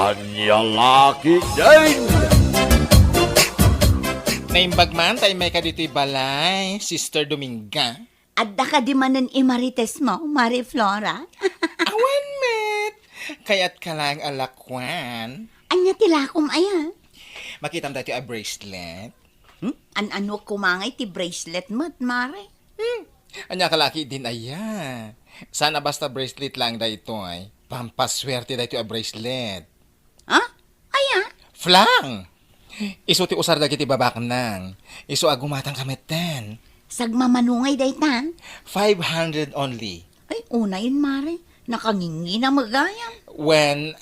Anya laki din! Naimbag man tayo may kadito'y balay, Sister Dominga. Adda ka di manan imarites mo, Marie Flora. Awan, met. Kaya't ka lang alakwan. Anya tilakom aya. Makitam tayo a bracelet. Ano kumangay ti bracelet mo't, Mare? Anya kalaki din aya. Sana basta bracelet lang da ito ay. Pampaswerte da ito a bracelet. Ha? Aya? Flang! Iso ti usar da kiti babak nang. Iso agumatang kametan. Sagmamanungay day ta. 500 only. Ay, una yun, Mare. Nakangingi na magayam. When,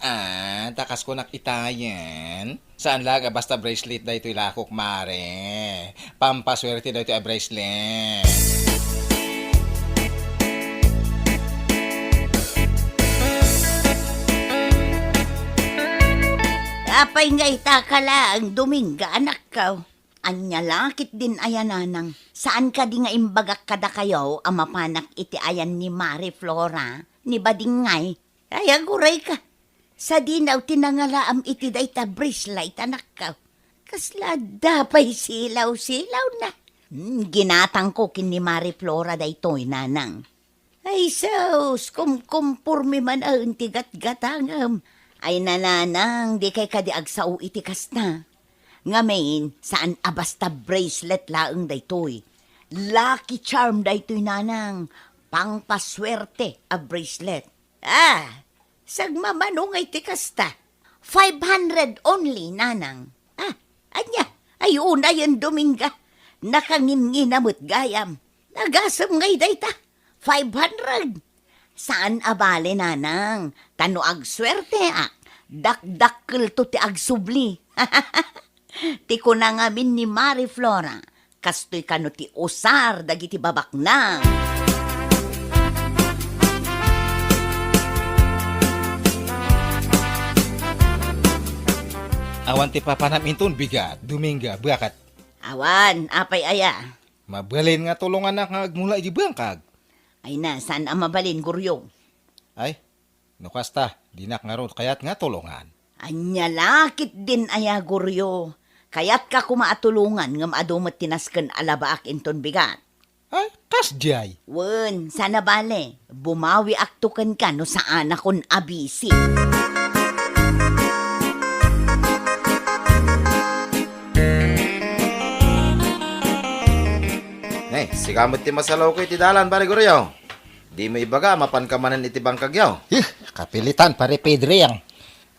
takas ko nakitayan. Saan laga basta bracelet da ito'y lakok, mare. Pampaswerte da ito'y bracelet. Apay nga itakala ang Dominga, anak ka. Anya lakit din ayananang. Saan ka di nga imbagak kada kayo ang mapanak iti ayan ni Marie Flora, ni Badingay? Ay, aguray ka. Sa dinaw tinangalaam iti dayta bracelet, anak ka. Kasla dapay silaw-silaw na. Ginatang ko kin ni Marie Flora daytoy nanang. Ay, sus, kumkumpurmi man ang tigat-gatangam. Ay nananang, di kay kadiag sa iti kas na. Ngamin, saan abasta bracelet laeng daytoy. Lucky charm daytoy nanang. Pangpaswerte a bracelet. Sagmamanungay ti kasta. 500 only, nanang. Anya, ayun na yan Dominga. Nakangin-nginamot gayam. Nagasam ngay dayta. 500. Saan abale, nanang? Tano ag swerte, Dakdakkel to ti ag subli. Ti ko na ngamin ni Marie Flora. Kastoy kano ti usar, dagiti babak na. Awan ti papanaminton bigat, Dominga, bakat. Awan, apay aya. Mabalin nga tulungan na nga agmula iti bangkag. Ay na, saan ang mabalin, Guryo? Ay, nukasta, dinak nga ron, kaya't nga tulungan. Anya lakit din aya, Guryo. Kaya't ka kumaatulungan ngam adumat tinasken alabaak inton bigat. Ay, kasjay. Wen, sana bale, bumawi aktukan ka no saan akon abisi. Sikamot ti masalaw ko iti dalan, pare Guryo. Di mo ibaga, mapan ka manan iti bangkag yaw. Kapilitan, pare Pedro yang.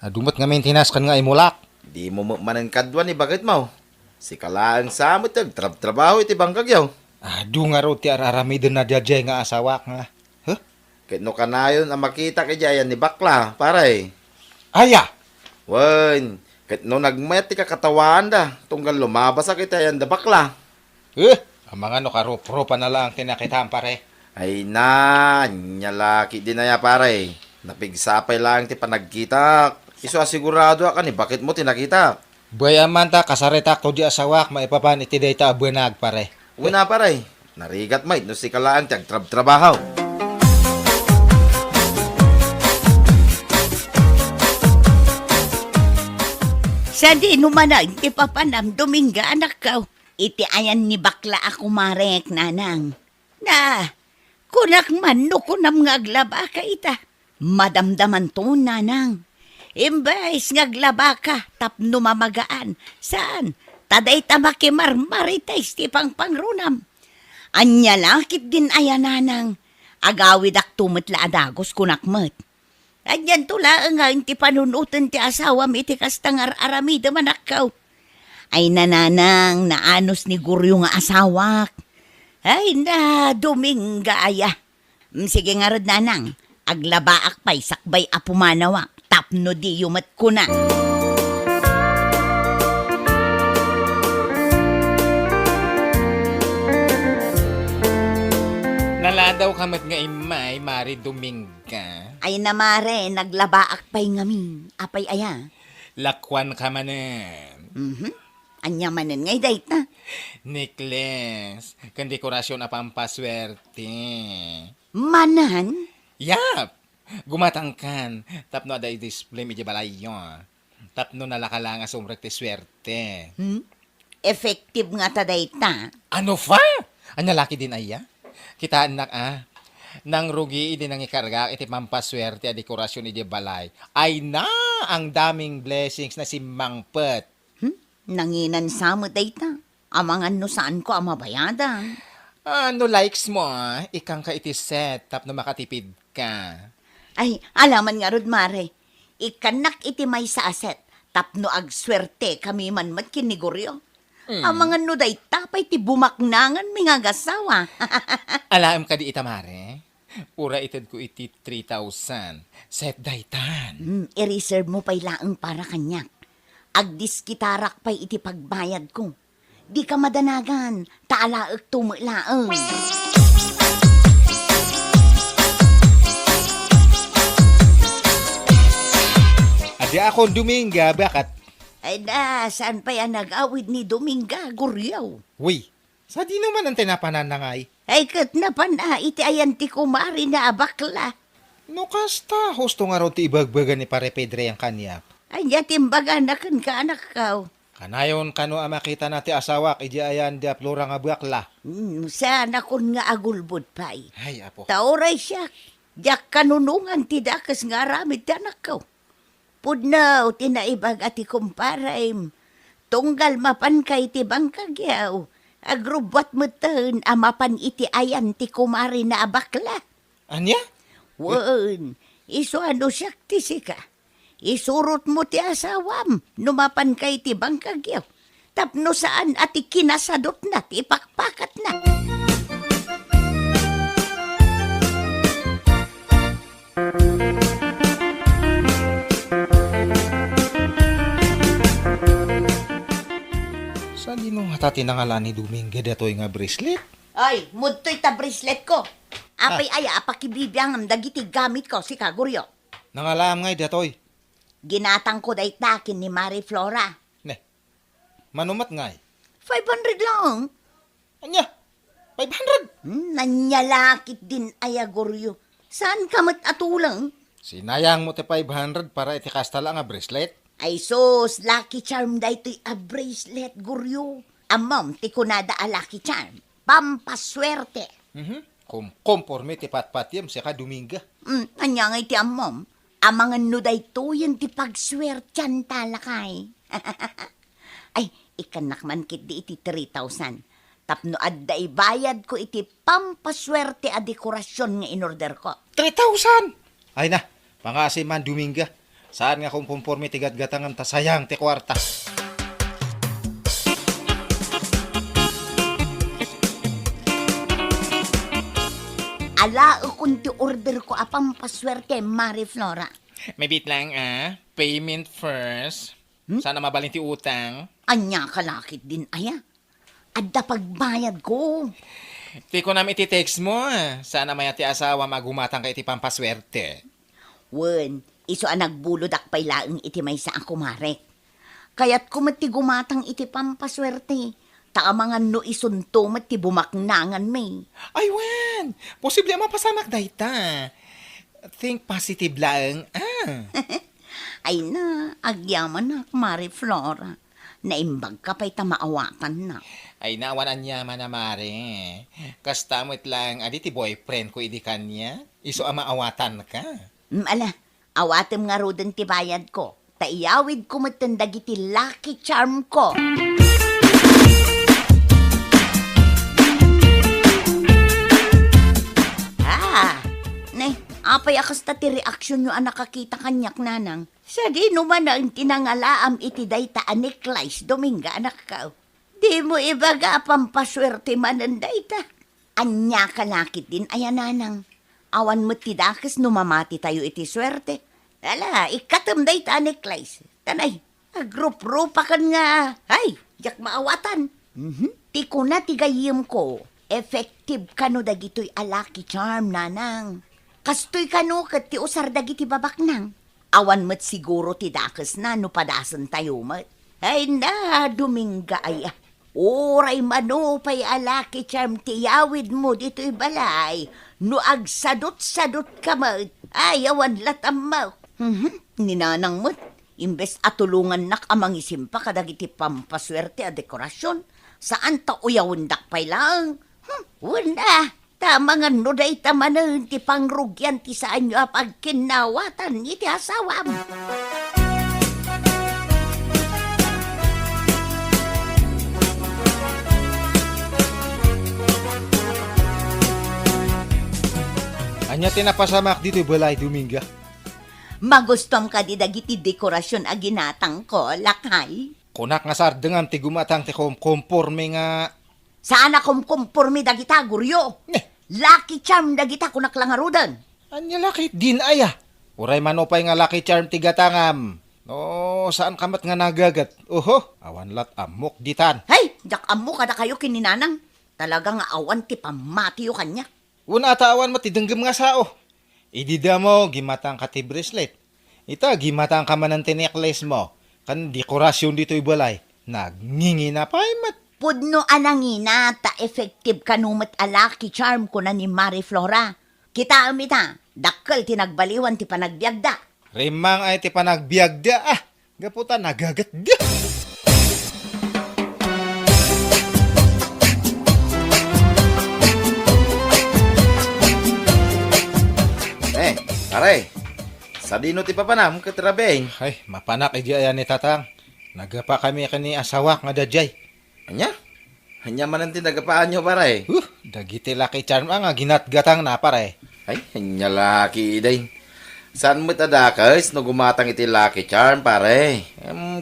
Dumot nga maintenance kan nga imulak. Di mo manan kadwan ni bagit mo. Si kalaang samot trabaho iti bangkag yaw. Nga ro ti araramidin na diyajay nga asawak nga. Kahit no kanayon ang makita kay jayan ni bakla, pare. Aya! Wen, kahit no nagmet ti kakatawaan da, tunggal lumabas sa kita yan da bakla. Ang mga karup-rupa na lang tinakitaan, pare. Ay na, nyalaki din na ya, pare. Napigsapay lang ti panagkita. Iso asigurado ka ni bakit mo tinakita. Bayaman ta, kasaretak to di asawak, maipapan iti dayta abuenag, pare. Una, pare. Narigat mait no si kalaan tiyag trabaho. Sa di numanag, ipapanam, Dominga, anak ka. Iti ayan ni bakla ako marek, nanang. Kunak man no kunam ngaglaba ka ita. Madamdaman to, nanang. Imbes ngaglaba ka, tapno mamagaan. Saan? Taday tamakimarmaritais ti pangrunam. Anya lakit din ayan, nanang. Agawid ak tumitla adagos kunakmat. Adyan tula nga ti panunutan ti asawam iti kastangar aramida manakaw. Ay nananang naanos ni Guryo nga asawak. Ay na, Dominga aya. Sige nga rod nanang, aglabaak pa'y sakbay apumanawak, tapno di yumat ko na. Naladaw kamat nga imay, Marie Dominga. Ay na mare, naglabaak pa'y ngamin, apay aya. Lakwan ka manen. Anya manen ngay dayt na. Necklace, kan dekorasyon na pampaswerte. Manan? Yap! Gumatangkan, tapno ada i-display medyo balayo. Tapno nalakalang asumrek ti swerte. Effective nga ta dayta. Ano fa? Ang lalaki din aya? Kita anak nang rugi idi nang ikarga iti pampaswerte a dekorasyon iti balay. Ay na, ang daming blessings na si Mangpet. Nanginan sa mo dayta. Amangan no saan ko ang mabayadan. Ano likes mo, ikang ka iti set, tapno makatipid ka. Ay, alaman nga rod, Mare. Ikanak iti may sa aset. Tapno agswerte kami man kiniguryo. Amangan no dayta pa'y ti bumaknangan mi nga gasawa. Alam ka di itamare? Ura ited ko iti 3,000. Set daytan. I-reserve mo pa'y laang para kanyak. Agdiskitarak pa'y iti pagbayad ko. Di ka madanagan, taalaag tumulaang. Adi akong Dominga, bakat? Ay da, saan pa yan nag-awid ni Dominga, Guryaw? Uy, sa di naman ang tinapananangay. Ay kat na pa na, iti ayan ti kumari na abakla. No kasta, husto nga ron ti ibagbagan ni Pare Pedre ang kanyak. Ay timbaga na kan ka anak kaw. Kanayon kano ang makita nati asawak, iji ayan di aplura nga bakla. Sana kun nga agulbod pa'y. Ay, apo. Tauray siya, diyak kanunungan ti dakas nga ramid ti anak kaw. Pudnaw, tinaibag ati kumparaim. Tunggal mapan kay ti bangkagyaw. Agrubot mo ten, amapan iti ayan ti kumari na abakla. Anya? Wan, iso ano siya ti sika. Isurot mo ti asawam, numapan kay ti bangkagyaw. Tapno saan ati kinasadot na ti pakpakat na. Saan di nung hatati nangalan ni Dominga datoy nga bracelet? Ay, mudtoy ta bracelet ko. Apay aya, apakibibiyang dagiti gamit ko si Kaguryo. Nangalam ngay datoy. Ginatang ko day takin ni Marie Flora. Ne, manumat ngay. 500 lang. Anya, 500. Nanyalakit din aya, Guryo. Saan ka atulang? Sinayang mo ti 500 para iti kasta lang nga bracelet. Ay sus, Lucky Charm da ito'y a bracelet, Guryo. Amam, ti kunada a Lucky Charm. Pampaswerte. Komporme ti patpatyam siya ka Dominga. Anya nga iti amam. Amangan no da ito yung ti pagswertyan talakay. Ay, ikanak man kit di iti 3,000. Tapno adda ibayad ko iti pampaswerte a dekorasyon nga inorder ko. 3,000! Ay na, pangasi man Dominga. Saan nga kung pumporme ti gatgatangan ta sayang ti kwarta. Ala, kung ti order ko a pampaswerte, Marie Flora. May bit lang payment first. Sana mabalin ti utang. Anya kalakit din aya. Adda pagbayad ko. Ti ko namin iti-text mo. Sana maya ti asawa magumatang kay ti pampaswerte. Wen, iso ang nagbulodak pa'y laeng iti may sa ako marek. Kaya't kumati gumatang iti pampaswerte. Taamangan no isunto mati bumaknangan may. Ay, wen! Posible mapasamak dayta. Think positive lang. Ay na, agyaman na, Marie Flora. Naimbag ka pa'y tamaawatan na. Ay, nawanan niya manamare. Kastamot lang, adi ti boyfriend ko idi kanya. Iso amaawatan ka. Ala, awatem nga roden ti bayad ko. Taiyawid ko matandag iti Lucky Charm ko. Apay akas ta ti reaksyon nyo ang nakakita kanyak nanang. Sa di naman ang tinangalaam iti dayta aniklice Dominga anak ka. Di mo ibaga pampaswerte manan dayta. Anya kalakit din ayan nanang. Awan mo tidakas numamati tayo iti swerte. Ala, ikatam dayta aniklice. Tanay, agrup-rupa kan nga. Ay, yak maawatan. Ti ko na tigayim ko. Effective kano dagitoy a Lucky Charm nanang. Kastoy kano kat ti usar dagiti babak nang. Awan mat siguro ti dakas na no padasan tayo mat. Ay na, Dominga ay. Oray mano pa'y a Lucky Charm ti yawid mo dito'y balay. No agsadot-sadot ka mat. Ay, awan latam mo. Ninanang mat. Imbes atulungan nak amang isimpa kadagiti pampaswerte a dekorasyon. Saan ta uyawon dakpay lang? Wala. Tama nga no day tamanan ti pangrugyan ti saan nyo pagkinawatan iti asawam. Anya tinapasamak dito balay Dominga. Magustom ka di dagiti dekorasyon a ginatang ko, lakay. Kunak nga sardengan ti gumatang ti komporme nga. Saan akong kumpurmi dagita, guryo? Lucky charm dagita kunak lang arudan. Anya laki din aya. Uray manopay nga lucky charm ti gatangam. No, saan kamat nga nagagat? Oho, awan lat amok ditan. Hey, jak amo kada kayo kininanang. Talagang awan ti pamatiyo kanya. Una atawan mo ti denggem nga sao. Idida mo gimatang ka ti bracelet. Ita gimatang ka man ng necklace mo. Kan dekorasyon dito ibalay. Nagngingi na pa mat. Pudno anangina ta effective kanumat a lucky charm ko na ni Marie Flora. Kita amita, dakkel tinagbaliwan ti panagbiagda. Rimang ay ti panagbiagda ah. Gaputa nagagat da. Pare, sa dino ti papanam katrabeng. Ay, mapanak iji ayan ni tatang. Nagapa kami kani asawak nga dajay. Anya? Anya man ang tinagapaan nyo, pare. Dagiti laki charm nga ginatgatang na pare. Ay, anya laki day. Saan mo tadakas no gumatang iti lucky charm, pare?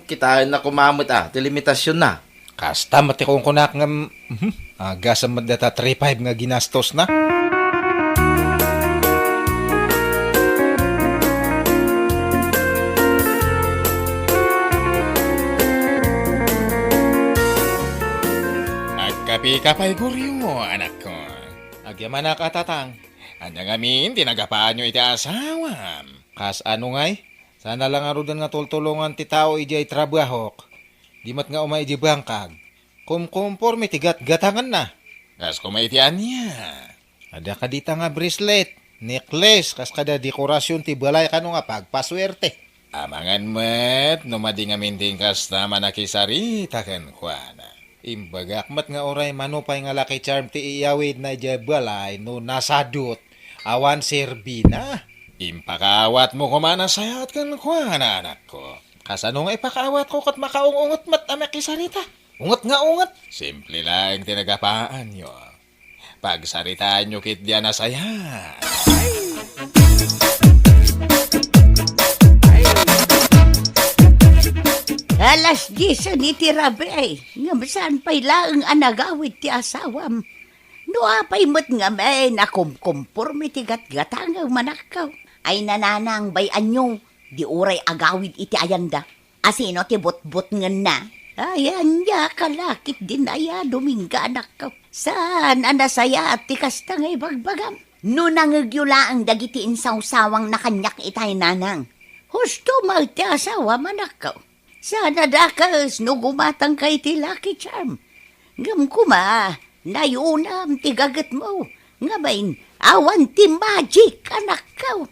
Kitain na kumamot ti limitasyon na. Kasta mati kong kunak nga aga sa madata 3-5 nga ginastos na. Kapay guryo, anak ko. Agyaman na katatang. Anyang amin, tinagapaan nyo iti asawam. Kas ano ngay? Sana lang arudan nga tultulungan ti tao ijay trabahok. Di mat nga umay iji bangkag. Kumporme ti gatangan na. Kas kumay ti anya. Ada ka dita nga bracelet, necklace, kas kada dekorasyon ti balay kano nga pagpaswerte. Amangan met, numadi nga minting kas na manakisarita kan kuana. Imbagak mat nga oray manupay nga lucky charm ti iyawid na ija balay no nasadot awan serbina. Impakaawat mo kumana sayat kan kuana anak ko. Kasano nga ipakaawat ko kat makaungungot mat amakisarita. Ungot nga ungot. Simple lang tinagapaan nyo. Pagsaritaan nyo kit diyan na sayat. Alas 10 ni ti rabi ay. Nga saan pa'y laang anagawit ti asawam. No apay mo't nga may nakumkumpurmi ti gatgatang manakaw. Ay nananang bayan nyo. Di uray agawid iti ayanda. Asino ti bot-bot nga na. Ayan ya kalakit din aya Dominga anak ko. Saan anasaya at ti kasta ngay bagbagam. No nangyula ang dagiti insawsawang nakanyak itay nanang. Husto magti asawa manakaw. Sana dakas no gumatang kay ti lucky charm. Ngam kuma, nayunam ti gagat mo. Ngabain, awan ti magic anak ka.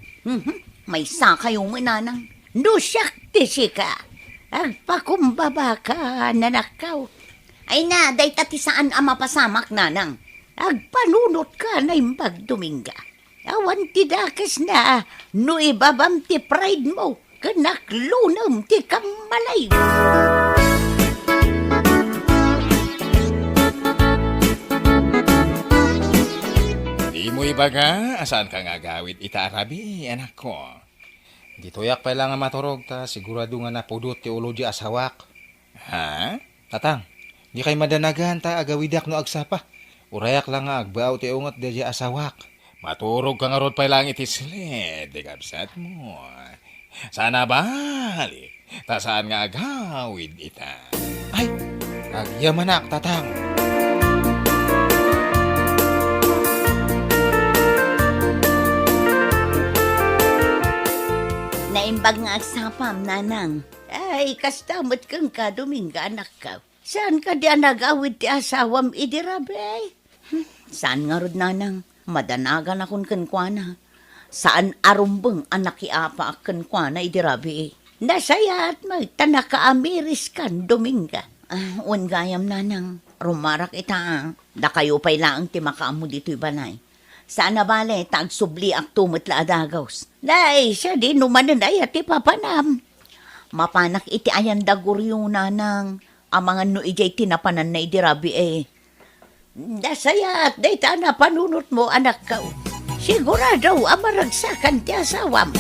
May sakayong mananang. No siyak ti sika. Agpakumbaba ka nanakaw. Ay na, day tati saan ang mapasamak nanang. Agpanunot ka na imbag Dominga. Awan ti dakas na, no ibabam ti pride mo. Kanaklunam ti kamalay. Di mo ibaga, asaan ka nga gawit itarabi, anak ko. Ditoyak pa lang nga maturog ta, sigurado nga napudot ti ulo di asawak. Ha? Tatang, di kay madanagan ta agawidak no agsapa. Urayak lang nga agbaaw ti ungat di asawak. Maturog ka nga rod pa lang iti sled, di kapsat mo. Sana balik, ta saan nga agawid ita. Ay, agyamanak tatang. Naimbag nga agsapam, nanang. Ay, kastamot kang ka, Dominga, anak ka. Saan ka di nagawid ti asawam idirabe? Saan nga rod, nanang? Madanagan akong kankwana. Saan arumbeng anak iapa akan kwa na idirabi. Nasayat magtana ka amiris kan Dominga. Gayam nanang rumarak ita. Da kayo pa'y laang ti makaamo dito'y balay. Sana bale, tagsubli ak tumot la adagaws. Day, siya din numanan ay ati papanam. Mapanak iti ayan daguryo nanang. Amangan no ijay tinapanan na idirabi eh. Nasayat, day ta na panunot mo anak ka. Sigurado, amaragsakan ti asawam.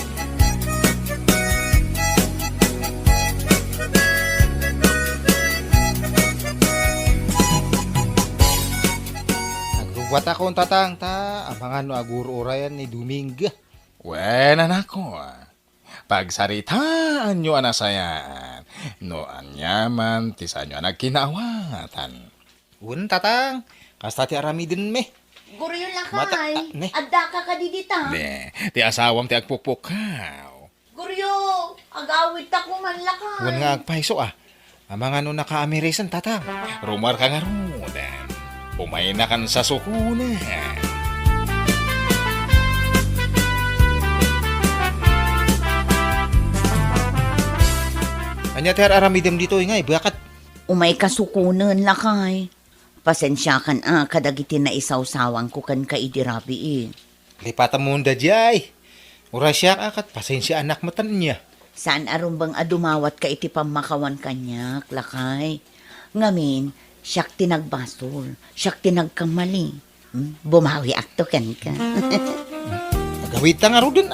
Nagrubat akong tatang amangan no aguro-urayan ni Dominga. Wen anako. Pagsaritaan nyo anasayan. No anyaman, tisa nyo nagkinawatan. Tatang, kasta ti arami din me. Guro yung Mata- lakay. ne. Adda ka kadidita. Ne, ti asawam ti agpupukaw. Guryo, agawit ako man lakay. Wen nga agpaiso Amangan no nakaamirisan tatang. Rumar ka nga rudan. Umay na kan sa sukunan. Anya ter aramidem dito ngay, bakat Umay kasukunan lakay. Pasensya kan kadagiti na isawsawang ko kan kaidirabi eh. lipatan mo da jay. Ura siya akat, pasensya anak matan niya. Saan arumbang adumawat ka iti pamakawan kanyak, lakay? Ngamin, siyak tinagbasol, siyak tinagkamali. Bumawi akto kan ka. Magawit nga ro din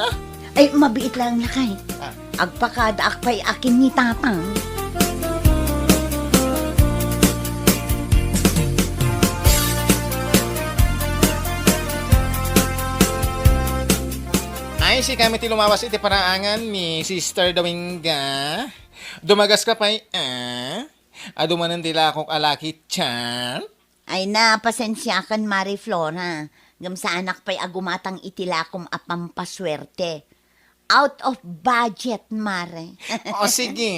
Ay, mabiit lang lakay. Agpakada akpay akin ni tatang. Ay, si kami ti lumawas iti paraangan ni Sister Dominga. Dumagas ka pa'y, adumanan tila akong alaki tiyan. Ay na, pasensya kan Mari Flora. Ngam sa anak pa'y agumatang itilakom apampaswerte. Out of budget, Mare. O sige.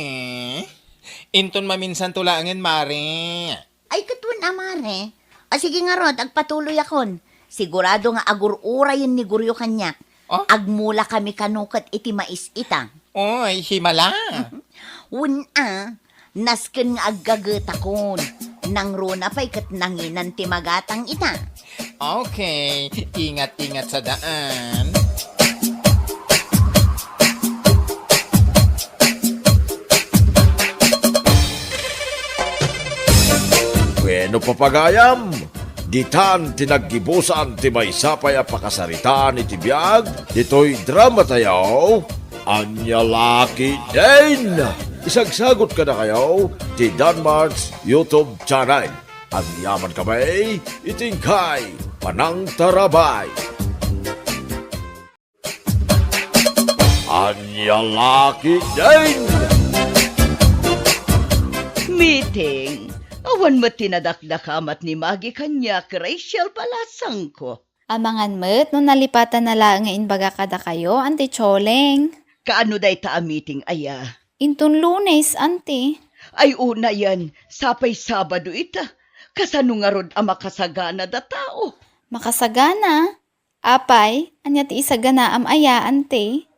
Inton maminsan tulangin, Mare. Ay, katun Mare. O sige nga rod, agpatuloy akon. Sigurado nga agurura yun ni Guryo kanyak. Oh? Agmula kami kanukat iti mais itang. Oy, himala. Nasken nga aggagetakon. Nang runa pa'y kat nanginan ti magatang ita. Okay, ingat-ingat sa daan. Bueno papagayam, ditan tinaggibusan ti may sapay a pakasaritaan iti biyag, dito'y drama tayo, Anya Laki din! Isagsagot ka na kayo ti Danmarks YouTube channel. Ang yaman kamay, itingkay, panang tarabay. Anya Laki din! Meeting. Awan mo tinadakdakamat ni Magi kanyak Rachel Palasang ko. Amangan met, no nalipatan na lang nga inbaga kada kayo, Ante Choleng. Kaano day ta a meeting aya? Intun Lunes, Ante. Ay una yan, sapay Sabado ita. Kasano nga rod a makasagana da tao? Makasagana. Apay, anya ti isagana am aya, Ante.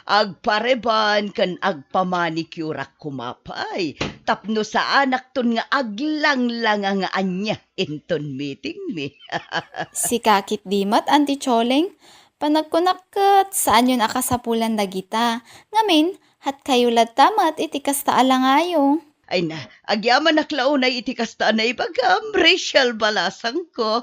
Agpareban kan agpamanikyurak kumapay. Tapno sa anak ton nga aglang-lang nga anya inton meeting mi. Si Kakit Dimat, Ante Choleng. Panagkunakot, saan yun akasapulan dagita. Ngamin, hat kayo latamat iti kasta alangayo. Ay na, agyaman naklaunay iti kasta na ibagam, Rachel Balasang ko.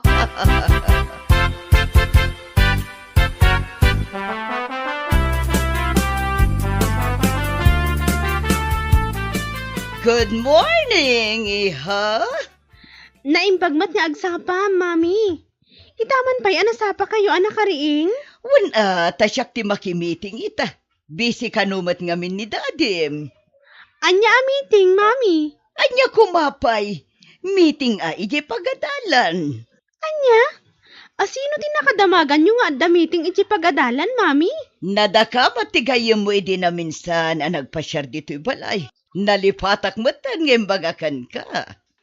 Good morning, iha. Naimbagmat nga agsapa, mami. Itaman pa'y anasapa kayo, anak kariing? Tasyak ti makimiting ita. Busy kanumat ngamin ni dadim. Anya a meeting, mami. Anya kumapay. Meeting ije pagadalan. Anya? Asino din nakadamagan yung nga adda meeting iti pagadalan, mami? Nadakamat ti gayem mo idi na minsan nagpasyar dito'y balay. Nalipatak matan ngembagakan ka.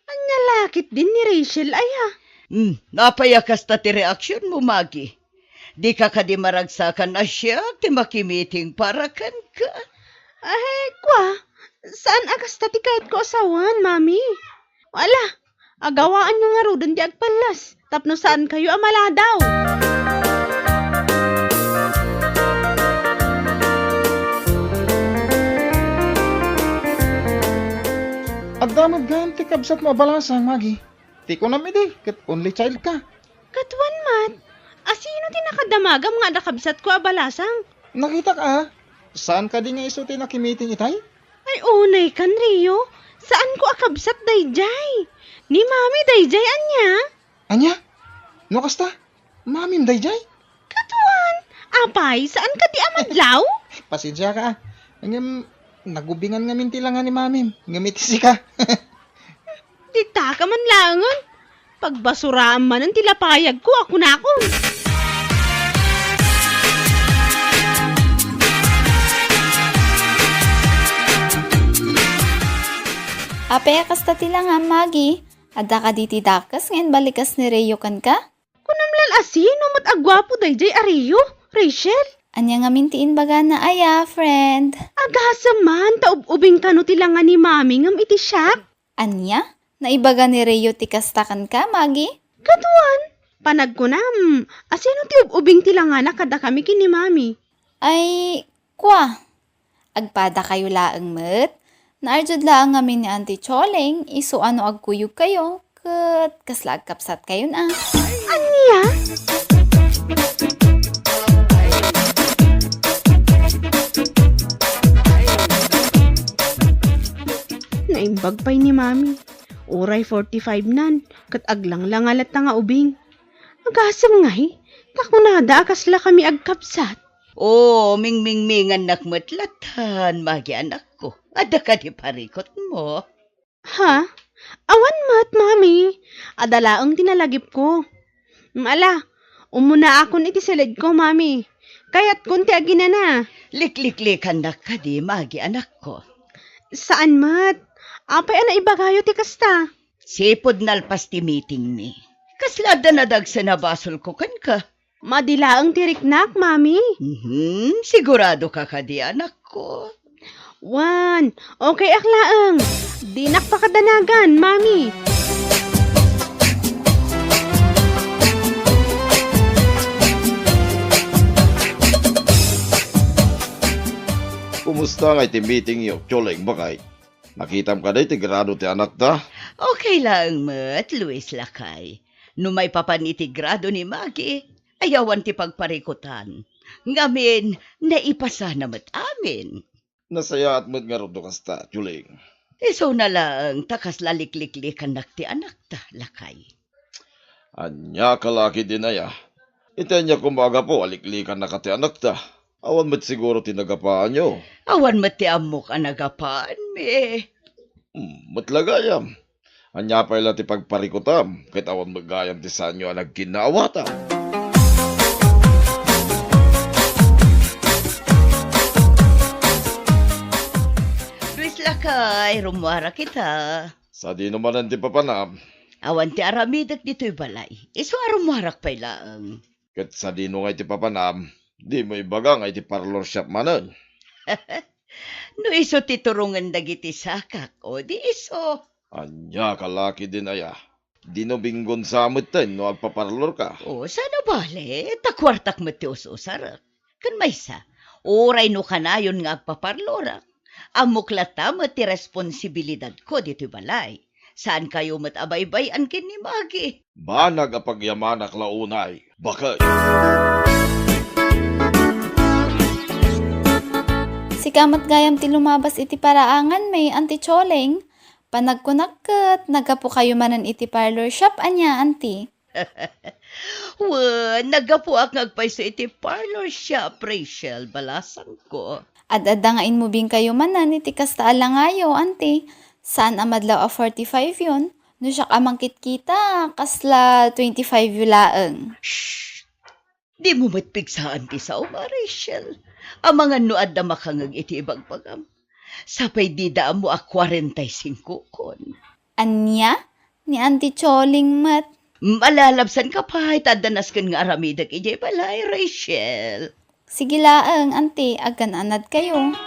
Anya lakit din ni Rachel, aya. Napayakas ta ti reaksyon mo, Magi. Di ka kadi maragsakan na siya ti makimiting para kan ka. Ay, kwa. Saan akas tati kahit ko asawan, mami? Wala. Agawaan nyo nga rodon di agpalas. Tapno saan kayo amaladaw? Agdamag gam ti kabsat mo balasang magi. Ti ko namin di, kat only child ka. Katuan mat. Asino ti nakadamagam nga nakabsat ko abalasang? Nakita ka ha? Saan ka di nga iso ti nakimiting itay? Ay unay kan, Rio. Saan ko akabsat dayjay? Ni mami dayjay anya? Anya? No kasta? Mamim dayjay? Katuan. Apay, saan ka di amadlaw? Pasensya ka ah. Ngam, nagubingan nga mintilangan ni mamim. Ngamitisi ka. Dita ka man langan. Pagbasuraan man ang tilapayag ko, ako na ako. Ape, kasta tila nga, Magi. Ada ka diti dakas, ngayon balikas ni Rayo kan ka? Kunamlan asino mat agwapo dayjay Ariyo, Rachel. Anya nga mintiin baga na aya, friend. Agasa man, taub-ubing kano tilangan ni mami ngam iti siyak. Anya? Naibaga ni Rayo ti kastakan ka, Magi? Katuan, panag ko na, asino ti ub-ubing tilangan na kada kami kini mami. Ay, kwa. Agpada kayo laang met. Naarjud laang ngamin ni Auntie Choleng, iso ano agkuyog kayo, kat kaslag kapsat kayo na. Anya? Naimbag pa'y ni mami. Oray 45 nan, kat aglang lang alat nga ubing. Agasam ngay, kakunada akasla kami agkapsat. Oh, ming-ming-mingan nakmatlatan, magi anak ko. Ada ka di parikot mo. Ha? Awan mat, mami. Adalaang tinalagip ko. Ala, umuna akon iti silid ko, mami. Kaya't kunti agina na. Liklik-likan na ka di, magi anak ko. Saan mat? Apay ana ibagayo ti kasta. Sipod nalpas ti meeting mi. Kaslada na dag sa nabasol ko kan ka. Madilaang tiriknak, mami. Sigurado ka ka di, anak ko. Wan, okay aklaang. Dinak pakadanagan, mami. Kumusta nga iti meeting yo, Choleng, bakay? Nakitam ka na iti grado ti anak ta? Okay lang, mat, Luis Lakay. No may papaniti grado ni Magi, ayawan ti pagparikutan. Ngamin, naipasa na mat amin. Nasaya at mo't nga ro do kasta, Choleng. Iso na lang, takas lalikliklikan nak ti anak ta, Lakay. Anya kalaki din aya. Ita niya kumaga po, aliklikan na kati anak ta. Awan mo't siguro tinagapaan nyo. Awan mat ti amok anagapaan mi. Matlagayam. Anya pa ila ti pagparikutam, kahit awan magayam ti sanyo ang nagkinawata. Luis Lakay, rumwara kita. Sa di naman ang ti papanam, Awan ti aramidak dito'y balay. Iso arumwarak pa'y laang. kahit sa di no nga ti papanam, di mo ibaga nga iti parlor shop manan. No iso ti turungan dagiti sakak, o di iso. Anya kalaki din aya. Di no binggon sa amutin no agpaparlor ka. O sana bale, takwartak mo ti usarak. Kan maysa, oray no kanayon nga agpaparlorak. Amuklata mo ti responsibilidad ko dito'y balay. Saan kayo matabaybay-an kin ni Magi? Banag apagyamanak launay. Bakay. Si kamat gayam ti lumabas iti paraangan may Auntie Choleng. Panagkunakot, nagapo kayo manan iti parlor shop, anya, Auntie. Nagapuak ngagpay sa iti parlor shop, Rachel, balasang ko. Ad-adangain mo bing kayo manan iti kasta alangayo, Auntie. Saan amadlaw a 45 yun? No siya kamangkit kita, kasla 25 yulaang. Shh! Di mo matpigsaan ti sa uma, Rachel. Ang mga nuad na makangag iti ibang pagam. Sapay di daan mo a 45 kon. Anya? Ni Auntie Choleng mat. Malalabsan ka pa, tadanas kan nga aramidag ijay balay, Rachel. Sige laang, Auntie, agan anad kayo.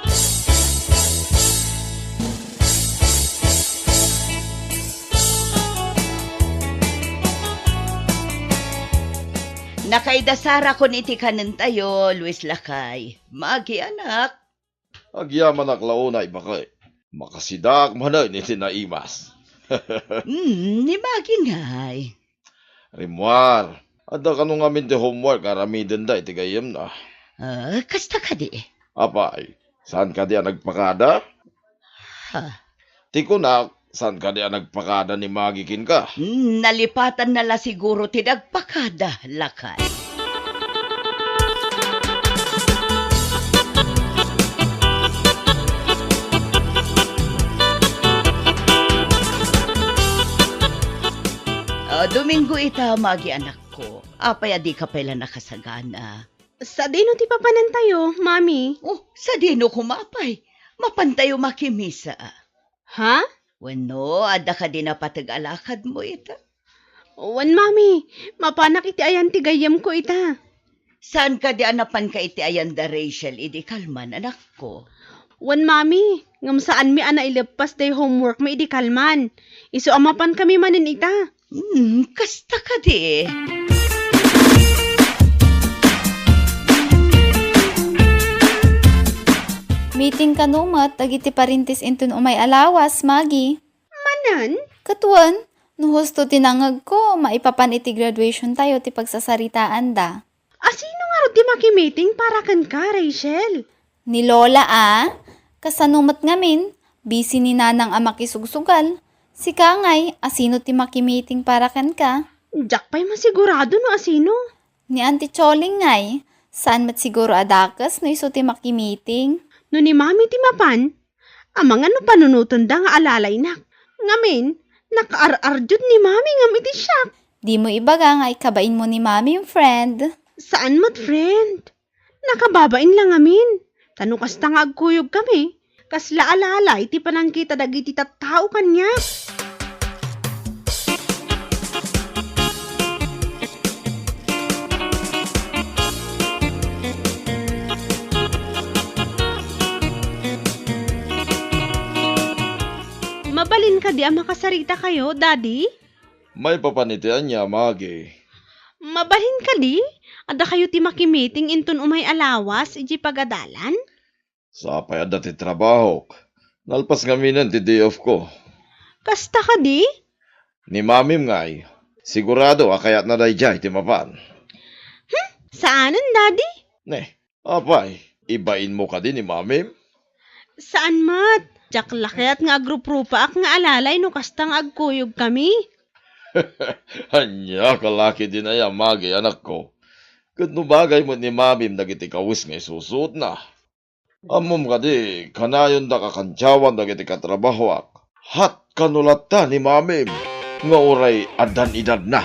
Nakaidasara ko iti kanan tayo, Luis Lakay. Magi anak. Agyaman ak launay bakay. Makasidak manay ni tinaimas. Ni Magi ngay. Rimwar, ada ka nung amin ti homework aramidin da iti gayem na. Kasta ka di. Apay, saan ka diya nagpakada? Ha? Ti ko na, saan ka diya nagpakada ni Magikin ka? Nalipatan na la siguro tinagpakada, Lakay. Domingo ita, Magi anak ko. Apay adi ka pala nakasagana. Sa dino ti papanan tayo, mami? Oh, sa dino kumapay. Mapantayo makimisa. Ha? Wano, ada ka din na patag-alakad mo ita. Wan, mami. Mapanak iti ayan ti gayam ko ita. Saan ka di anapan ka iti ayan da Rachel, idi kalman, anak ko. Wan, mami. Ngam saan mi ana ilepas day homework may idi kalman. Iso amapan kami manin ita. Kasta ka di. Meeting ka numat, dagiti parintis intun umay alawas, Magi. Manan? Katuan, no husto tinangag ko, maipapan iti graduation tayo ti pagsasaritaan da. Asino nga ro ti makimeeting para kan ka, Rachel? Ni Lola kasanumat ngamin, busy ni nanang ama kisugsugal. Si Kangay, asino ti makimeeting para kan ka? Jack pa'y masigurado no asino. Ni Auntie Choling ngay, saan mat siguro adakas no iso ti makimeeting? No ni mami ti mapan, amang ano panunuton da nga alalay nak. Ngamin, nakaar-arjud ni mami ngam iti siya. Di mo ibaga nga ikabain mo ni mami yung friend. Saan mat friend? Nakababain lang amin. Tano kasta nga agkuyog kami. Kasla alalay ti panangkita dagiti tattao kanya. Mabalin ka di makasarita kayo, Daddy? May papanitian niya, Magi. Mabalin ka di? Ada kayo ti makimeeting intun umay alawas, iji pagadalan? Sapay ada ti trabaho. Nalpas kami ti day off ko. Kasta ka di? Ni mamim ngay. Sigurado akayat na dayjay ti mapan. Saanan, Daddy? Ne, apay, ibain mo ka din ni mamim? Saan mat? Jak lakiat nga agrup-rupa ak nga alalay no kastang agkuyog kami. Anya, kalaki din ay Magi, anak ko. Kat no bagay mo ni mamim nagiti kawis ngay susut na. Amom ka di, kanayon da kakantyawan nagiti katrabahoak. Hat kanulata ni mamim. Nga oray adan-idad na.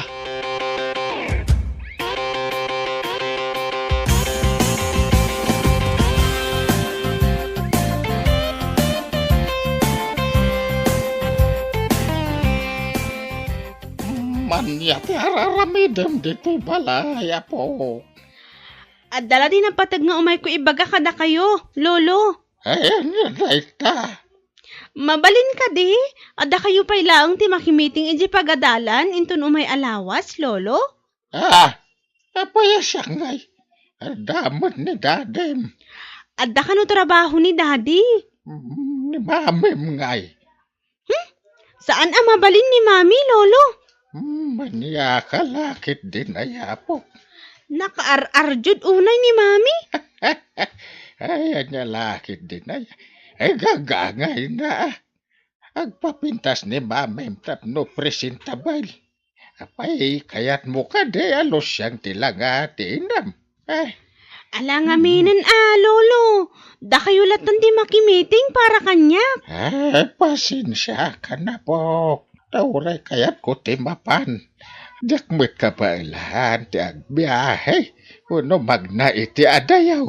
Manya ti araramidem dito balaya po. At dala din ang patag nga umay ko ibaga kada kayo, Lolo. Ayan yan ta. Mabalin ka di? Ada kayo pa'y laang ti makimeeting iji pagadalan intun umay alawas, Lolo? Apaya siya ngay. Damot ni dadem. Ada ka no trabaho ni Daddy? Ni mamim ngay. Saan ang mabalin ni Mami, Lolo? Manya kalakit din ayapo. Nakaar-arjud unay ni Mami? Ayan niya lakit din ay. Ay gagangay na. Agpapintas ni mamim tapno presentable. Apay kayat mo ka de alos siyang tilangatinam. Ala nga minin Lolo. Da kayo latan di makimeeting para kanya. Pasensya ka na po. Tauray kayat ko timapan. Dakmet ka pa ilahan ti agbiyahe. Uno magna iti adayaw.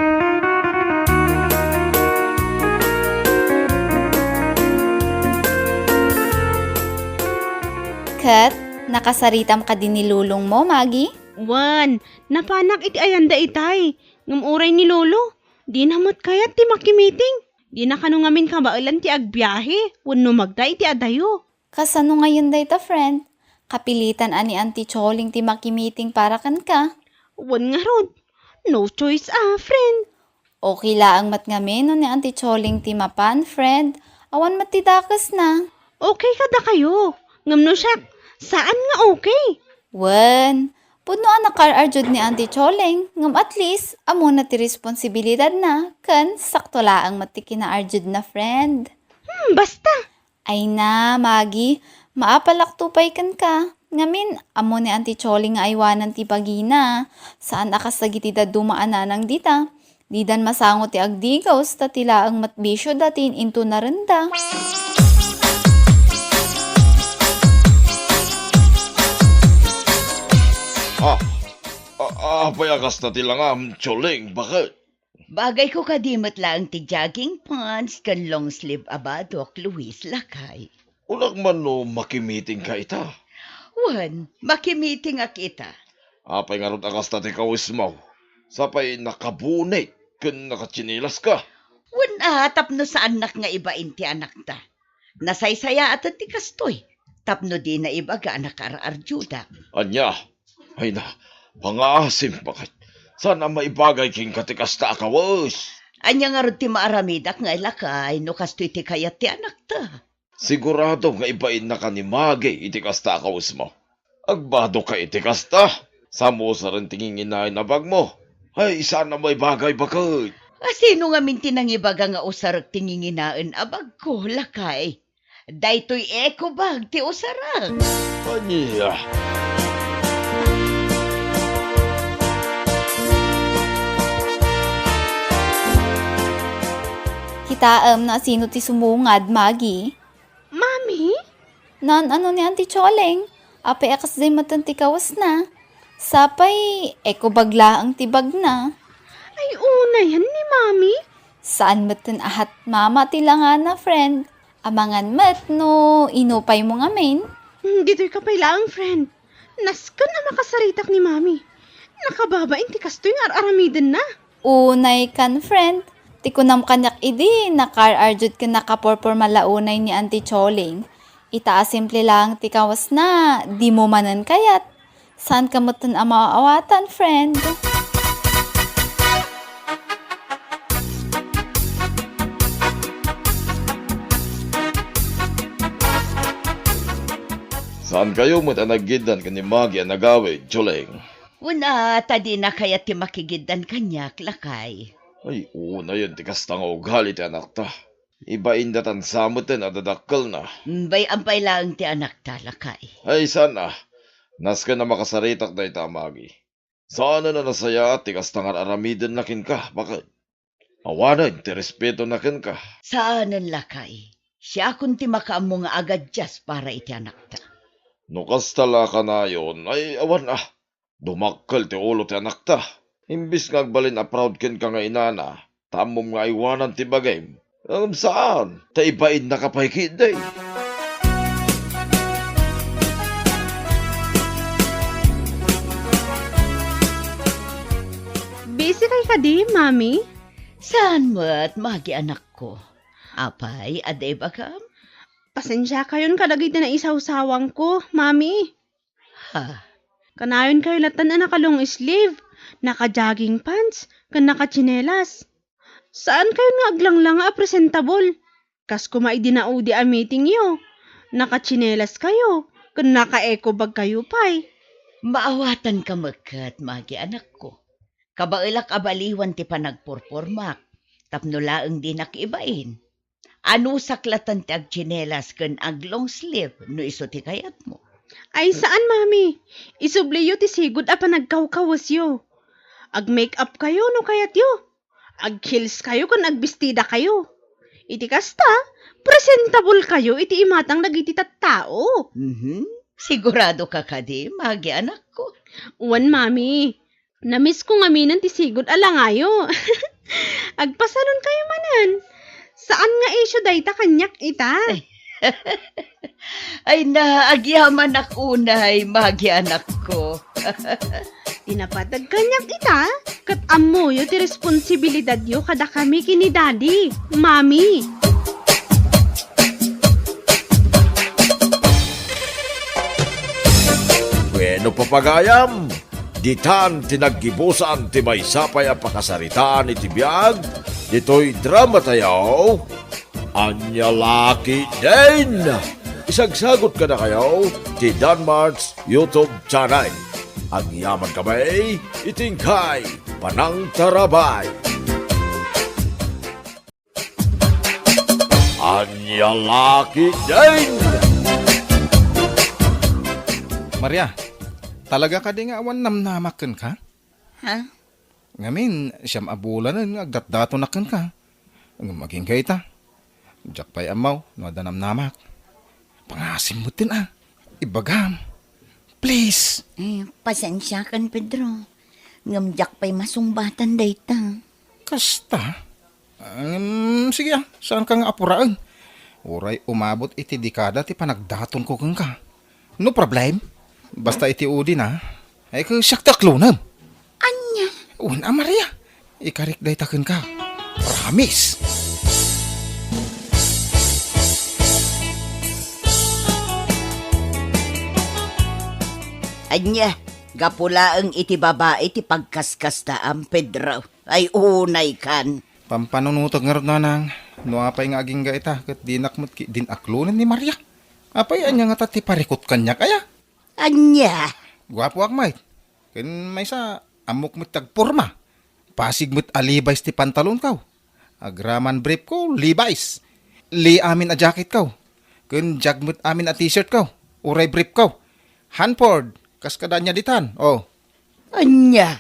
Kat, nakasaritam ka din ni Lulong mo, Magi? Wan, napanak iti ayanda itay. Ngam oray ni Lolo. Di namot kayat ti makimeeting. Di na kanu ngamin kabailan ti agbiyahe. Wano magda iti adayo. Kasano ngayon day ta, friend? Kapilitan ani Auntie Choling ti makimeeting para kan ka? Wan nga rod. No choice friend. Okay laang mat ngamin no ni Auntie Choling ti mapan, friend. Awan matidakas na. Okay kada kayo. Ngamno siya, saan nga okay? Wen, puno ang nakar-arjud ni Auntie Choling, ngam at least, amo na ti responsibilidad na, kan sakto laang mati kina-arjud na friend. Basta. Ay na, Magi, maapalaktupay kan ka. Ngamin, amo ni Auntie Choling nga aywanan ti bagina. Saan akasagiti da dumaan na nang dita? Didan masango ti agdigaws, tatila ang matbisyo datin into narenda. Payakas na tilangam, Choling, bakit? Bagay ko kadimot lang ti jogging pants kan long sleeve abadok Luis Lakay. Ulag man no makimiting ka ita. Wan, makimiting ak ita. Apay nga ron akas na ti kawis mo. Sapay nakabunit, kun nakatsinilas ka. Wan tapno sa anak nga ibain ti anak ta. Nasaysaya at ti kastoy. Tapno di na iba ga anak arjuda. Anya, ay na, pangasim bakit? Sana maibagay king katikas ta akawas. Anya nga ron ti maaramidak nga ilakay no kastoy ti kayat ti anak ta. Sigurado nga ibain na ka ni Magi itikas ta akawas mo. Agbado ka itikas ta. Samo sa rin tingin na bag mo. Ay, sana may bagay bakit? Sino nga minti nang ibaga nga usarak tinginginaan abag ko, lakay? Daytoy eco bag ti usarak. Anya. Kitaam na sino ti sumungad, Magi. Mami? Nan ano ni Auntie Choling? Apay akas day matanti kawas na. Sapay, eko bagla ang tibag na. Ay una yan ni Mami. Saan matan ahat mama tilangan na friend? Amangan mat no inupay mo ngamin. Dito'y kapailaang friend. Naskan na makasaritak ni Mami. Nakababain ti kastoy nga aramidan na. Unay kan friend. Ti kunam kanyak idi nakar-arjud ka nakaporpor malaunay ni Auntie Choling. Itaas simple lang ti kawas na, di mo manan kayat. Saan ka matan ang maaawatan, friend? Saan kayo mo tanaggidan ka ni Magi ang nagawid, Choling? Una, tadi na kaya ti makigidan kanyak, lakay. Ay, una yun, tikas tang ugali ti anak ta. Ibain datan samutin at dadakkel na. Bay ampay lang ti anak ta, lakay. Ay, sana. Naska na makasaritak na ita, Magi. Sana na nasaya at tikas tangan aramidin na kin ka. Bakit? Awanan, ti respeto na kin ka. Saanan, lakay? Siya kunti makaamo nga agad jas para iti anak ta. Nukas tala ka na yun, ay awan ah. Dumakkel ti ulo ti anak ta. Imbis nga agbalin a proud ken ka nga inana, tamom nga iwanan ti bagay. Saan? Ta ibain na kapahikid day. Busy kay ka di, Mami? Saan mo at magi anak ko? Apay, aday ba ka? Pasensya kayon kadagit na isaw-sawang ko, Mami. Ha? Kanayon kayo latan na nakalong sleeve, naka-jogging pants, kan naka-chinelas. Saan kayo nga aglang nga presentable? Kas kumai dinaudi a meeting yo. Naka-chinelas kayo, kan naka-eco bag kayo pay. Maawatan ka magkat, magi anak ko. Kabailak abaliwan ti panagpurpurmak, tapno laeng di nakibain. Ano saklatan ti agchinelas kan ag long sleeve no iso ti kayat mo? Ay saan, Mami? Isubliyo ti sigud a panagkawkawas yo. Ag-makeup kayo no kayat yo. Ag-heels kayo kung agbistida kayo. Iti kasta, presentable kayo iti imatang nagiti tattao. Sigurado ka kadi, magi anak ko. Uwan, Mami. Namiss ko nga minan ti sigud alangayo. Agpasalon kayo manan. Saan nga isyo dayta kanyak ita? Ay na, agyaman ako unay, magi anak ko. Tinapatag kanyak ita. Kat amo yo ti responsibilidad yo kada kami kini daddy, mami. Bueno, papagayam, ditan tinaggibusan ti maysapay a pakasaritaan iti biag, dito'y drama tayo, Anya Laki din! Isagsagot ka na kayo ti Danmarks YouTube channel. Ang yaman kamay, itingkay, panang tarabay. Anya Laki din! Maria, talaga ka di nga awan namnamakan ka? Ha? Ngamin, siyam abulan nga agdatdato nakan ka. Ang maging kaita. Diyak pa'y amaw, no adanam namak. Pangasim mo din Ibagam. Please. Pasensya kan, Pedro. Ngamjak pa'y masumbatan dayta. Kasta. Sige saan ka nga apuraan? Uray umabot iti dekada ti panagdaton ko kang ka. No problem. Basta iti udi na. Ay kang siyak taklunam. Anya? Una Maria. Ikarik daytakan ka. Promise. Anya, gapulaang iti babae ti pagkaskasta ang Pedro. Ay unay kan. Pampanunutag nga rin nanang. No apay nga aging ga ita. Kat dinakmat din aklunan ni Maria. Apay anya nga tati parikot kanya kaya. Anya? Gwapo akmay. Ken may sa amok mo't tagporma. Pasig mo't alibays ti pantalon kaw. Agraman brief ko, Levi's. Li amin a jacket kaw. Ken jag mo't amin a t-shirt kaw. Uray brief kaw. Hanford. Kaskada niya ditan. Oh. Anya?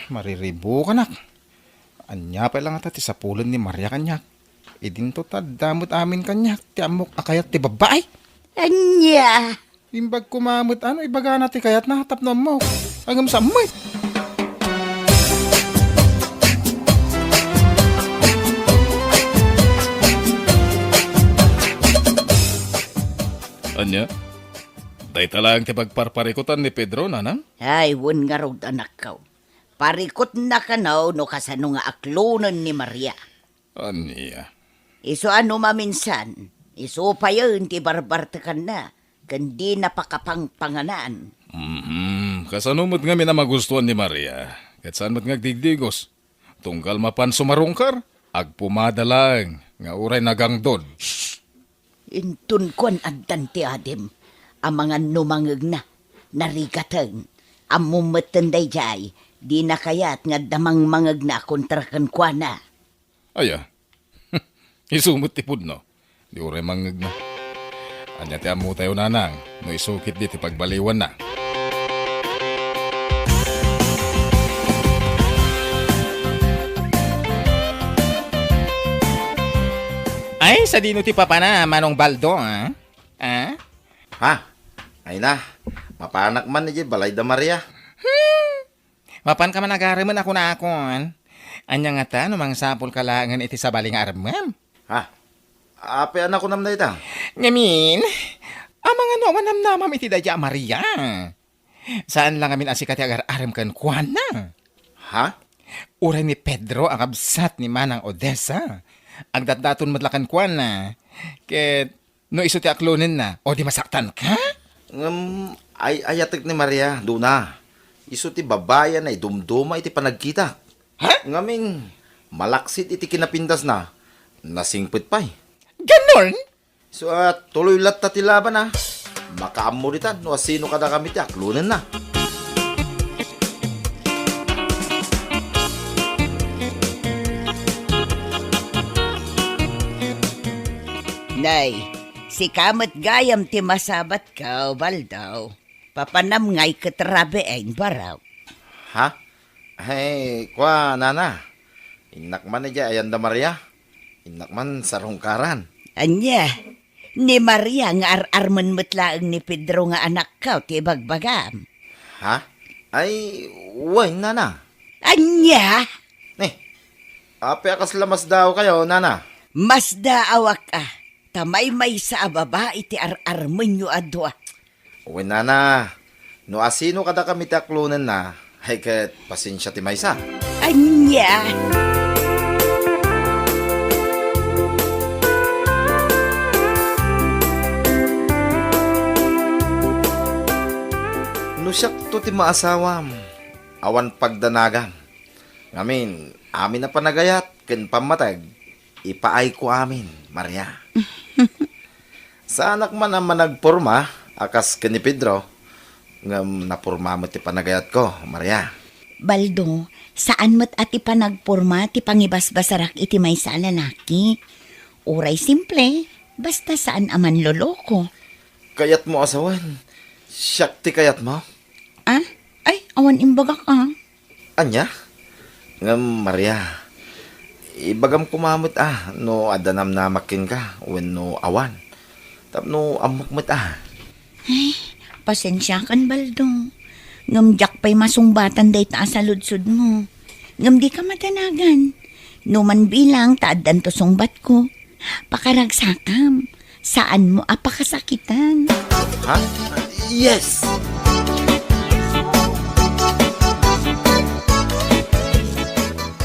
Mariribo ka nak. Anya pa lang ata ti sapulan ni Maria kanyak. Idin to damot amin kanyak. Ti amok akayat ti babae. Anya? Imbag kumamot ibaga na ti kayat na hatap na mo. Hanggang sa amoy. Anya? Dahil lang ti pagparparikutan ni Pedro, nanang? Ay, wun nga raw anak kaw. Parikot na ka no kasano nga aklunan ni Maria. Anya? Iso ano maminsan, iso pa yun ti barbartakan na, kandi napakapangpanganan. Kasanumot nga minamagustuhan ni Maria. Kat saan mo't ngagdigdigos. Tunggal mapan sumarungkar, agpumadalang, nga uray nagangdod. Intun kon addan ti Adem, ang mga numangag na, narigatan, ang mumatan day jay, di na kayat nga damang mangag na kontra kan kwa na. Aya, isumot tipod no. Di uray mangag na. Anya ti amu tayo nanang, no isukit di ti pagbaliwan na. Ay, sa dino ti papa na, Manong Baldo, ha? Ha? Ay na. Mapanak man ni balay da Maria. Mapan ka man nagaraman ako na akon. Anya nga ta, numang sapol kalangan iti sa baling aramam. Ha? Ape anak ko nam na ita. Ngamin, amang ano namnamam iti dadya Maria. Saan lang amin asikat agar-aram kan kuana? Ha? Uray ni Pedro ang absat ni Manang Odessa. Ang datdaton madlakan kuana. Ket, no iso ti aklonin na, o di masaktan ka? Ay ayatek ni Maria, duna. Isu ti babayan ay dumduma iti panagkita. Ha? Ngamin, malaksit iti kinapindas na. Nasingpit pa'y. Ganon? So tuloy latta ti laban na. Makaamuritan, no sino kada kami ti aklunan na. Nay, si kamat gayam ti masabat ka, Baldaw. Papanam ngay katrabeain baraw. Ha? Hey, kwa nana. Inakman na dya ayan da Maria. Inakman sarungkaran. Anya, ni Maria nga ar-arman matlaang ni Pedro nga anak ka, ti bagbagam. Ha? Ay, way nana. Anya, Ape akas lamas daw kayo, nana. mas daawak tamay may sa ababa iti ar-arman yu adwa. Uy, nana. No asino kada kami ti aklunan na. Ay kat pasensya ti maysa. Anya, No siya to ti maasawam. Awan pagdanagan. Ngamin, amin na panagayat, ken pamatag, ipaay ko amin, Maria. Sa anak man ang managporma, akas ken ni Pedro, ngam napurma mo ti panagayat ko, Maria. Baldo, saan mo't ati pa nagporma ti pangibasbasarak iti may sa lalaki? Uray simple, basta saan aman loloko. Kayat mo asawan. Siyak ti kayat mo. Ah? Ay, awan imbaga ka. Anya? Ngam, Maria. Ibagam kumamot no adanam na makin ka, when no awan. Tapno amukmat Pasensya kan, Baldo. Ngam jak pa'y masungbatan day ta sa ludsud mo. Ngam di ka matanagan. Numan bilang taadan to sungbat ko. Pakaragsakam. Saan mo apakasakitan? Ha? Yes!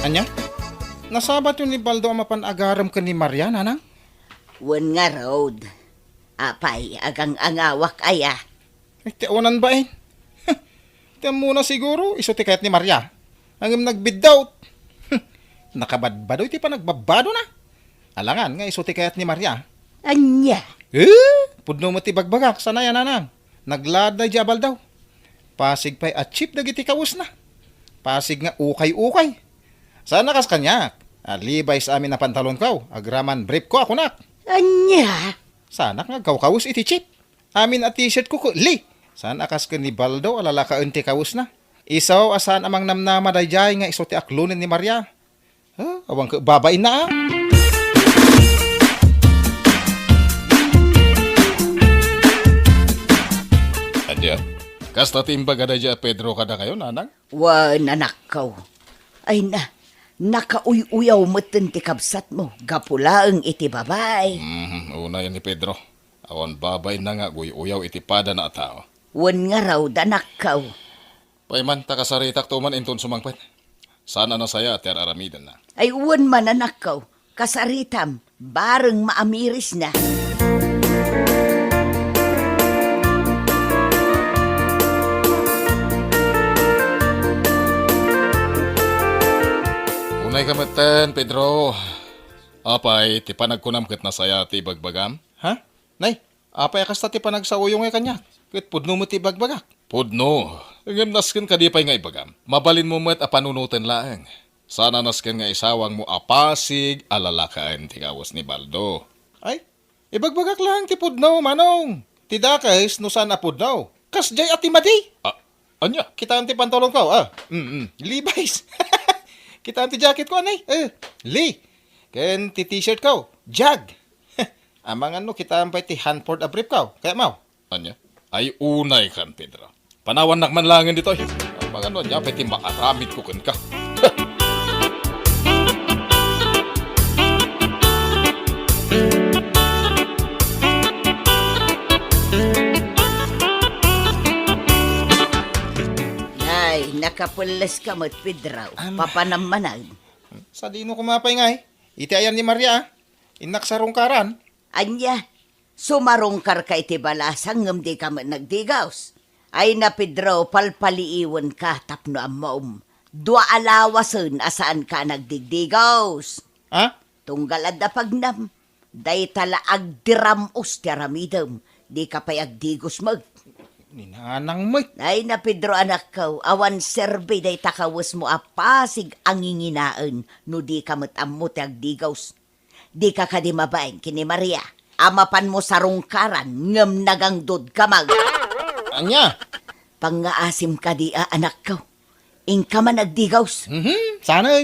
Anya? Nasabat yun ni Baldo ang mapanagaram ka ni Maria, nanang? Wan nga road. Apay, agang angawak aya. Ay, tiawanan ba eh? Tiyan muna siguro, iso ti kayat ni Maria. Ang nagbidawt. Nakabadbado, iti pa nagbabado na. Alangan nga, iso ti kayat ni Maria. Anya? Pudno mo ti bagbagak, sana yan nanang. Naglad na jabal daw. Pasig pa'y achieve na giti kawus na. Pasig nga ukay-ukay. Sana kas kanyak. Alibay sa amin na pantalon ko. Agraman brief ko ako nak. Anya? Sana nga kawus iti chip. Amin at t-shirt ko li. Sana kas ka ni Baldo alala ka unti kawus na. Isaw asan amang namnama dayjay nga iso ti aklunin ni Maria. Awang ka babain na Adya, kasta timbaga dayja Pedro kada kayo, nanang? Wan anak ko. Ay nakauy-uyaw mo ti kabsat mo. Gapulaang iti babay. Una yan ni Pedro. Awan babay na nga uyaw iti pada na tao. Wan nga raw danak ko. Payman takasaritak tuman inton sumangpet. Sana na saya at aramidan na. Ay wan man anak ko. Kasaritam, bareng maamiris na. Unay kamatan, Pedro. Apay, ti panagkunam ket na saya ti bagbagam. Ha? Nay, apay kasta ti panagsawuyong ay kanya. Ket pudno mo ti bagbagak. Pudno. Ngem nasken ka di pay nga ibagam. Mabalin mo met a panunutan laeng. Sana nasken nga isawang mo apasig alalakaan ti kawas ni Baldo. Ay, ibagbagak lang ti pudno, manong. Ti dakes no sana pudno. Kasjay ati madi. Anya, kita ti pantolong ko, Levi's. Kita ti jacket ko, anay. Lee. Ken ti t-shirt ko, Jag. Amang ano, kita pa'y ti Hanford a brief ko. Kaya mau. Anya? Ay unay kan, Pedro. Panawan nakman langin dito. Amang ano, niya pa'y ti maaramid ko kan ka. Ay, nakapulas ka mo't Pedro. Papanamanag. Sa dino kumapay nga Iti ayan ni Maria. Inak sa rungkaran. Anya, sumarungkar ka iti balasang ngam di ka man nagdigaws. Ay na Pedro, palpaliiwan ka tapno ang maum. Dua alawasan asaan ka nagdigdigaws. Ha? Tunggal adda pagnam. Day tala agdiramos ti aramidam. Di ka pa'y agdigos mag. Ninanang mo. Ay na Pedro anak ko, awan serbe day takawos mo apasig ang inginaan no di ka matammo ti agdigaws. Di ka kadimabain kini Maria. Amapan mo sa rungkaran ngem nagangdod ka mag. Anya? Pangaasim ka di anak ko. Ingka man agdigaws. Sana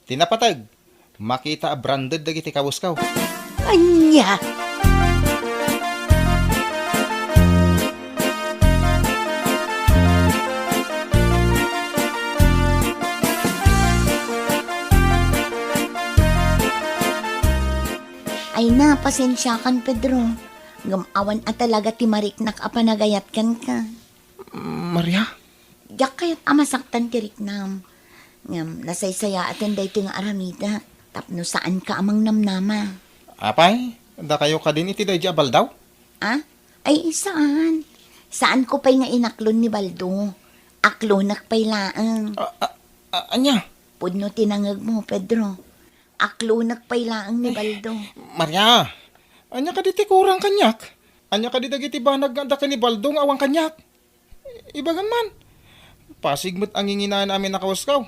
tinapatag. Makita a branded dagiti kawus kaw. Anya. Ay na, pasensya kan, Pedro. Ngamawan at talaga timariknak apanagayat kan ka. Maria? Yak kayat amasaktan tiriknam. Ngam, nasaysaya atin day nga aramida. Tapno saan ka amang namnama. Apay, da kayo ka din iti day jabal daw? Ah? Ay, saan? Saan ko pa'y nga inaklon ni Baldo? Aklonak pa'y laang. Anya? Pudno tinangag mo, Pedro. Aklonak pa'y laang ni Baldo. Maria, anya ka diti kurang kanyak. Anya ka dagiti banag nga ka ni Baldo nga awang kanyak. Ibagan man. Pasigmat ang inginaan namin nakawaskaw.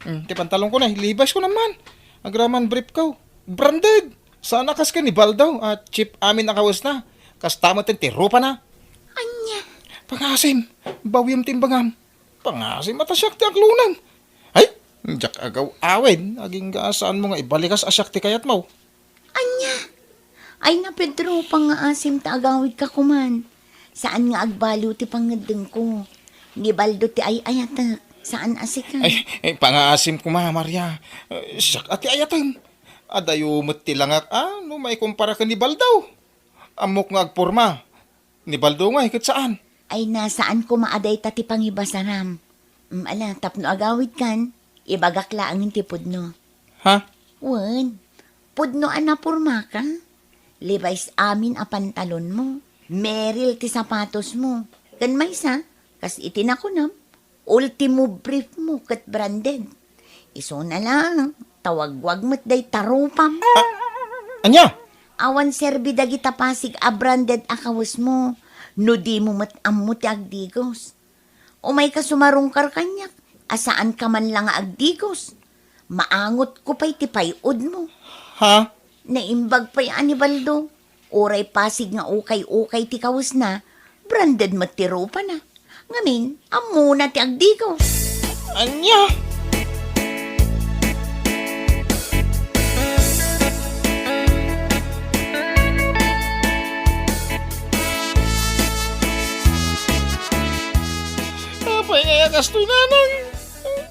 Ti pantalong ko na, libas ko naman. Agraman brief ko. Branded. Sana kas ka ni Baldo at chip amin nakawas na. Kas tamat ti rupa na. Anya? Pangasim, bawyam timbangam. Pangasim atasyak ti aklunam. Ay, jak agaw awen. Aging gaasaan mo nga ibalikas asyak ti kayat mo. Anya? Ay na, Pedro, pangaasim ta agawid ka kuman. Saan nga agbalo ti pangadeng ko? Ni Baldo ti ay ayatak. Saan asika? Ay, pangaasim ko Maria. Siyak ati ayatan. Adayo ti langak, no may kumpara ka ni Baldaw. Amok nga agporma. Ni Baldaw nga, hikit saan? Ay nasaan ko maaday ta ti pangibasaram. Ala, tapno agawid kan. Ibagakla ang ti pudno. Ha? Wan, pudno ana purma ka. Levi's amin a pantalon mo. Meril ti sapatos mo. Kan may sa, kas itinakunam. Ultimo brief mo kat branded. Iso na lang, tawagwag mo't day tarupam. Anya? Awan serbi dagita pasig a branded akawas mo. No di mo matammo ti agdigos. O may kasumarungkar kanyak, asaan ka man lang nga agdigos. Maangot ko pa'y ti payod mo. Ha? Naimbag pa'y ani Baldo. Oray pasig nga ukay-ukay ti kawas na, branded matiro pa na. Ngamin, amo na ti agdigos. Anya? Apay nga kastoy nanang.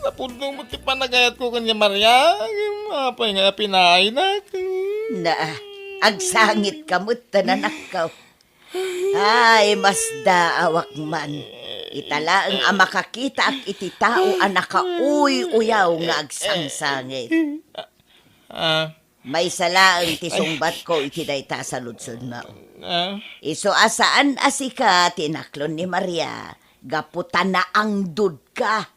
Napundong mo ti panagayat ko kanya Maria. Apay nga pinaay na. Na, agsangit kamot tananakaw. Ay, mas daawak man. Itala ang makakita ak iti tao ang nakauy-uyaw nga agsangsangit. May salaan ti sungbat ko iti dayta sa ludsod mo. Iso asaan asika tinaklon ni Maria, gaputan na ang dud ka.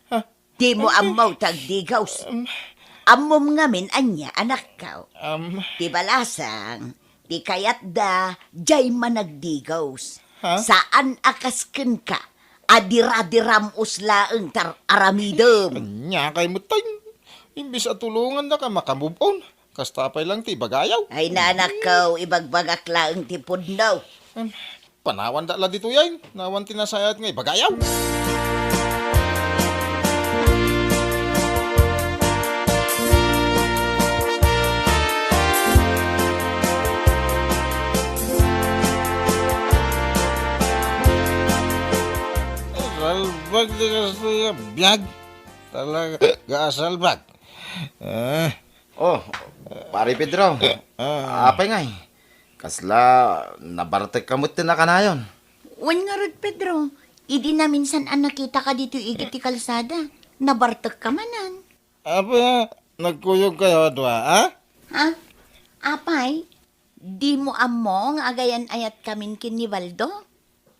Di mo amaw tagdigaws. Amom ngamin anya anak ka. Ti balasang, ti kayat da, jay managdigaws. Saan akasken ka? Adira-diram uslaeng tar aramidem. Anya kay mutay. Imbis at tulungan na ka makamubon. Kastapay lang ti bagayaw. Ay nanak ko, ibagbagak laeng ti pudnaw. Panawan da la dito yan. Nawan tinasayat nga bagayaw. Salbag di ka biyag. Talaga gasalbag. Oh, pare Pedro. Apay nga kasla, nabartek kamot na kanayon. Wan nga rod, Pedro. Idi na minsan ang nakita ka dito igit ti kalsada. Nabartag ka manan. Apa, nagkuyog kayo doa, ha? Ha? Apay, di mo amo nga agayan ayat kamin kin ni Baldo?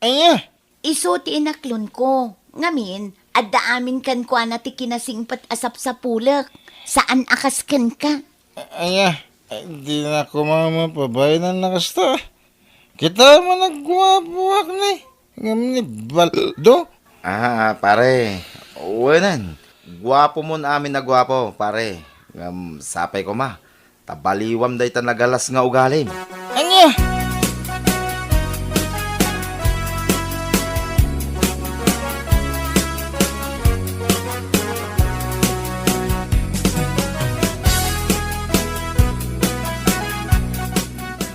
Anya? Iso ti inaklon ko. Ngamin, adda amin kan kwa na ti kinasingpat asap sa pulak. Saan akas kan ka? Anya, di na ako mamapabay na nakasta. Kita mo nagwapuwak na eh. Ngayon ni Baldo. Pare, uwanan. Gwapo mo na amin na gwapo, pare. Sapay ko ma. Tabaliwam day nagalas nga ugalim. Anya?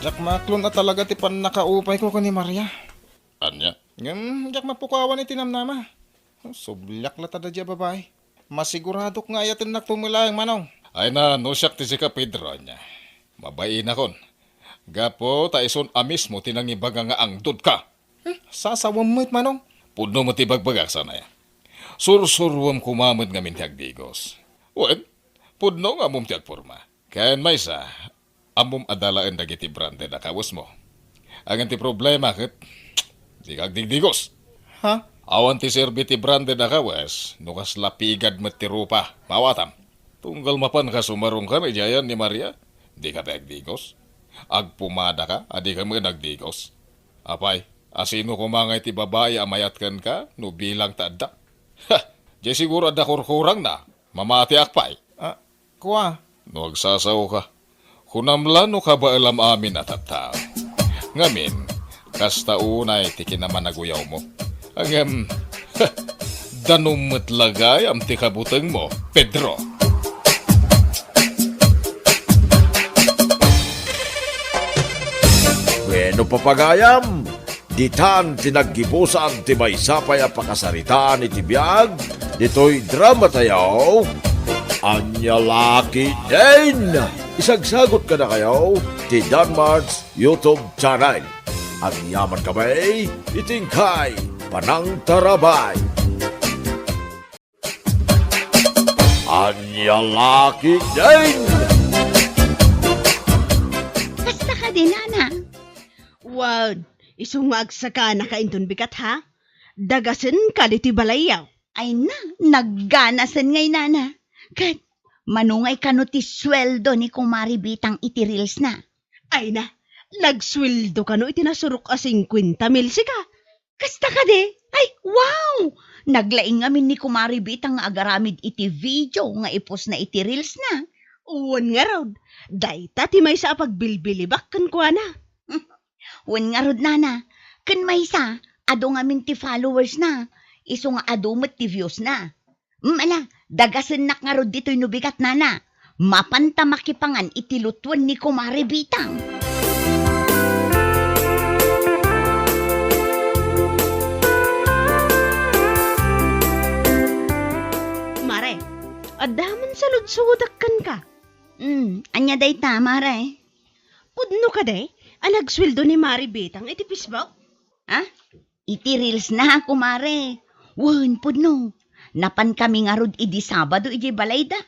Jak maklon na talaga ti pan nakaupay ko ni Maria. Anya? Jak mapukawan iti namnama. Sublyak la tada dya babae. Masigurado nga ayatin nagtumilayang manong. Ay na, no siyak ti si ka Pedro niya. Mabain akon. Gapo, taison amis mo tinangibaga nga ang dud ka. Sasawam mo't manong. Puno mo ti bagbagak sana ya. Sursurwam kumamad nga min ti agdigos. Wen, puno nga mum ti agporma. Kayan may sa, amum adalaan dagiti brande na kawas mo. Ang ti problema kat, di kagdigdigos. Ha? Awan ti serbi ti branded na kawas, nukas lapigad met ti rupa. Mawatam. Tunggal mapan ka sumarong ka na jayan ni Maria. Di ka digos. Agpumada ka, adi ka mga nagdigos. Apay, asino kumangay ti babae amayatkan ka, no bilang tadak. Ha! Di siguro ada kurkurang na. Mamati akpay. Kuha. No agsasaw ka. Kunamlan no ka ba alam amin at tao. Ngamin, kasta unay ti kinaman naguyaw mo. Ang danumot lagay am ti kabutang mo, Pedro. Bueno papagayam, ditan tinaggibusan ti maysapay a pakasaritaan iti biag, dito'y drama tayo, Anya Laki din! Isagsagot ka na kayo, ti Danmar's YouTube channel. At yaman kami, itingkay, Panang Tarabay. Anya Laki din! Kasta ka din, Nana. Wow, isungag sa ka nakainton bikat ha? Dagasin ka diti balayaw. Ay na, nagganasan ngay, Nana. Kat, manungay ka no ti sweldo ni Kumari Bitang iti reels na. Ay na, nagsweldo ka no itinasurok a 50,000 sika. Kasta ka de? Ay, wow! Naglaing amin ni Kumari Bitang nga agaramid iti video nga ipos na iti reels na. Uwan nga raw, dayta ti may sa pagbilbilibak kan kuha na. Wen nga rod, Nana, kan may sa, ado nga min ti followers na. Iso nga ado met ti views na. Ala, dagasen nak nga rod dito'y nubigat, Nana. Mapanta makipangan iti lutwan ni Kumari Bitang. Mare, adaman sa ludsudakan ka. Anya day tama, Mare. Pudno ka day, nagsweldo ni Mari Betang iti Facebook. Ha? Iti reels na, Kumare. Wen, pudno. Napan kami nga rod idi Sabado iti balayda.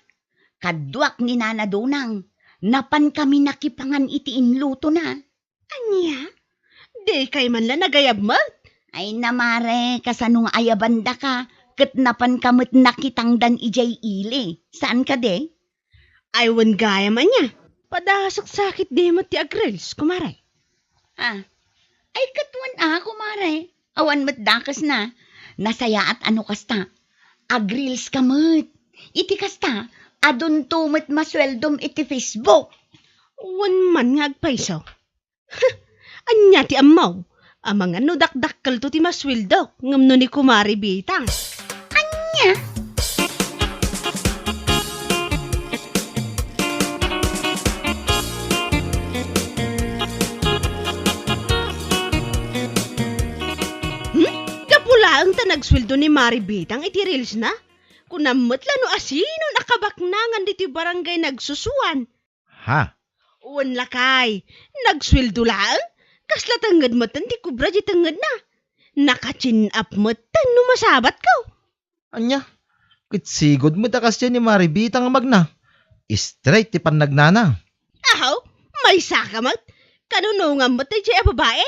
Kadwak ni Nana Donang. Napan kami nakipangan iti inluto na. Anya? Di kay man la nagayab mo? Ay namare, kasano nga ayabanda ka. Kat napan kamot nakitangdan ijay ili. Saan ka de? Ay wan gaya man niya. Padasak sakit di mo ti agrils, kumare. Ay katwan Kumare. Awan mo't dakas na. Nasaya at ano kasta. Agrils kamot. Iti kasta. Adun tumot masweldom iti Facebook. Wan man nga agpaiso. Anya ti amaw. Amang ano dakdakkel to ti masweldo. Ngamno ni Kumari Bitang. Anya? Kapula ang nagsweldo ni Mari Bitang iti reels na. Kunamot lano asino nakabaknangan diti barangay nagsusuan. Ha? Uwan lakay, nagsweldo lang? Kasla tangad mo tan di kubra di tangad na. Nakachin up mo tan numasabat ka. Anya? Kitsigod mo takas yan ni Maribitang magna. Straight ti pannagnana. Ahaw, may sakamat. Kanunungan mo tayo babae?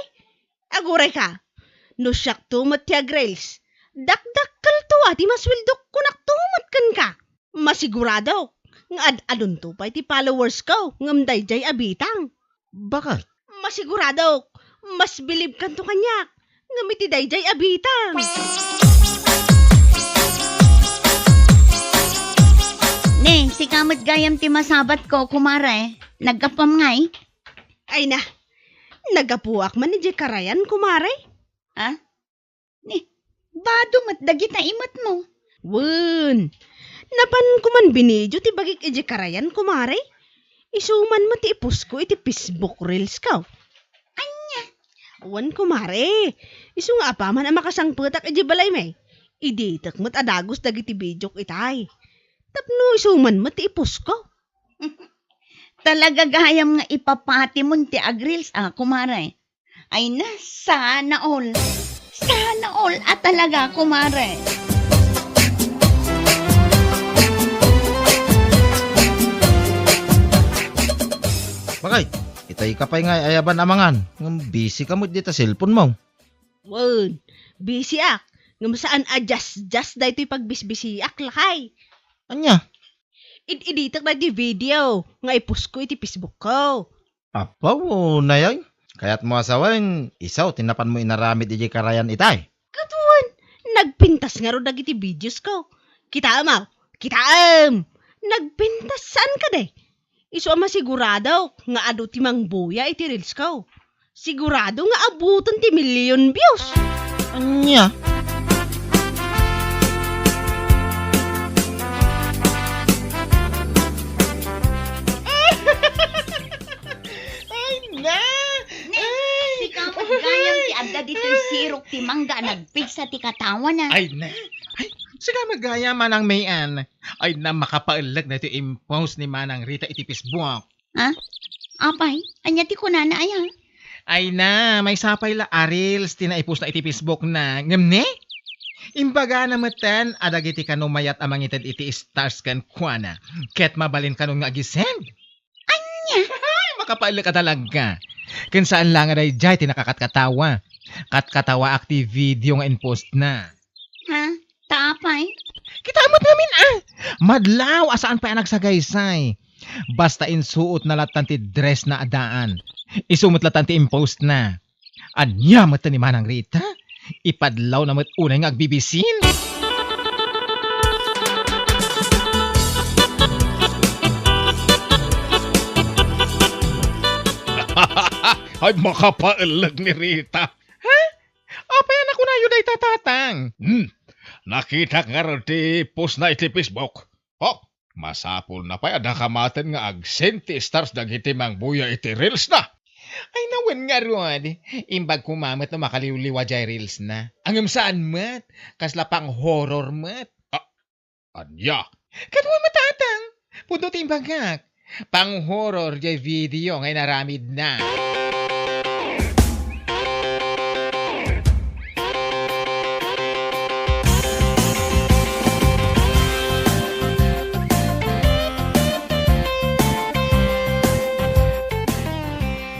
Aguray ka. No siyak tumat ti agrels. Dakdakkel to ati maswildok kunak tumat kan ka. Masigurado. Nga adun to pa iti followers ko. Ngam dayjay abitang. Bakit? Masigurado. Mas bilib kan to kanyak. Ngam iti dayjay abitang. Ne, si kamot gayam ti masabat ko, Kumare. Nagkapam ngay. Ay na. Nagapuak man ni Karayan, kumare. Ha? Ni, bado mat dagit na imat mo. Wun. Napan ko man binidyo ti bagik iji Karayan, kumare. Isuman mo ti ipus ko iti Facebook reels ka. Anya? Wan, kumare. Isu nga pa man ang makasangputak iji balay may. Iditak mo't adagos dagiti bidyok itay. Tapno isuman mo ti ipus ko. Talaga gayam nga ipapati mo ti agrils, Kumare. Ay na, sana all. Sana all at talaga, Kumare. Bakit? Itay ka pa'y nga ayaban amangan. Ngam busy ka mo dito cellphone mo. Wun. Busy ak. Ngam saan adjust dahito pagbisbisiak lakay. Anya? Iditak na di video, nga ipus ko iti Facebook ko. Apaw, nayay. Kaya't mo asawan, isaw, tinapan mo inaramid iji karayan itay. Katuan, nagpintas nga ro dagiti videos ko. Kitaam. Nagpintas saan ka day? Iso ama sigurado nga ado ti mang buya iti reels ko. Sigurado nga abuton ti million views. Anya? Si kamagayang ti adda dito'y sirok ti mangga nagpigsa ti katawa na. Ay na. Ay, sige magaya manang mayan. Ay na makapailag na ito impose ni Manang Rita iti Facebook. Ha? Apay, anya ti kunana aya. Ay na, may sapay la arils tinaipos na iti Facebook na. Ngamne? Imbaga na matan, adagiti kanumayat amang itad iti stars kan kuana. Ket mabalin kanong nga agisend. Anya? Ay, makapailag ka talaga. Kung saan lang aday jay tinakakatkatawa. Katkatawa akti video nga in-post na. Ha? Tapay? Kitamot namin Madlaw, asaan pa yan nagsagaysay. Basta insuot na latan ti dress na adaan. Isumot latan ti impost na. Anya mata ni Manang Rita? Ipadlaw na mat unay nga agbibisin. Ay makapailag ni Rita. Ha? Apayan ako na yun ay tatatang. Nakita nga rin ti post na iti Facebook. Oh, masapol na pa ada kamatan nga agsenti stars dagiti mang buya iti reels na. Ay nawan nga ron. Imbag kumamat na makaliwliwa jay reels na. Angam saan mat? Kasla pang horror mat. Anya? Kadwa matatang. Pundot imbagak. Pang horror jay video ngay naramid na.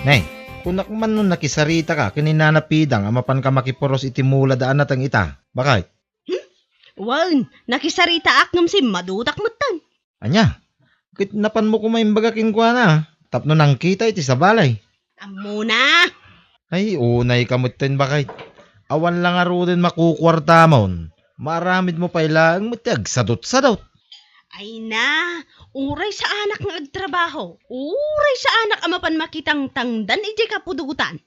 Nay, kunak man nun nakisarita ka, kininanapidang amapan ka makiporos iti mula daan natang ita. Bakit? Wan, nakisarita ak ngam si madutak matan. Anya? Kitnapan mo kumaimbaga kingkwa na. Tapno nang kita iti sa balay. Amo na. Ay, unay kamutin bakit? Awan lang aro din makukwarta mon. Maramid mo pa ilang matiag sadot-sadot. Ay na, uray sa anak nga agtrabaho. Uray sa anak amapan makitang tangdan ije kapudugutan.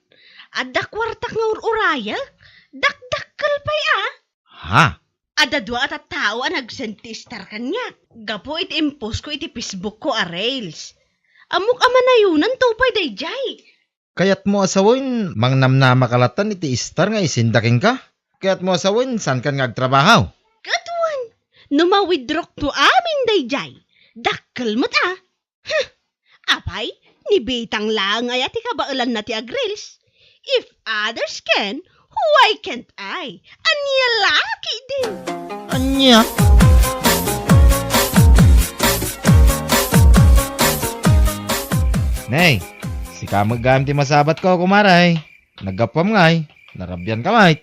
Adda kwartak nga uraya, dakdakkel pa'y Ha? Ada dua at tao ang nagsentistar kanya. Gapo iti impose ko iti Facebook ko a Rails. Amok ama na yunan tupay day jay. Kayat mo asawin, mangnamnama kalatan iti istar nga isindaking ka? Kayat mo asawin, saan ka nga agtrabaho? Katuan, numawidrok to amin day jay. Dakkel mo't Apay, nibitang lang ay ati kabailan na ti agrils. If others can, why can't I? Anya laki din. Anya? Nay, si kamagam ti masabat ko kumaray. Nagapam ngay, narabyan ka may.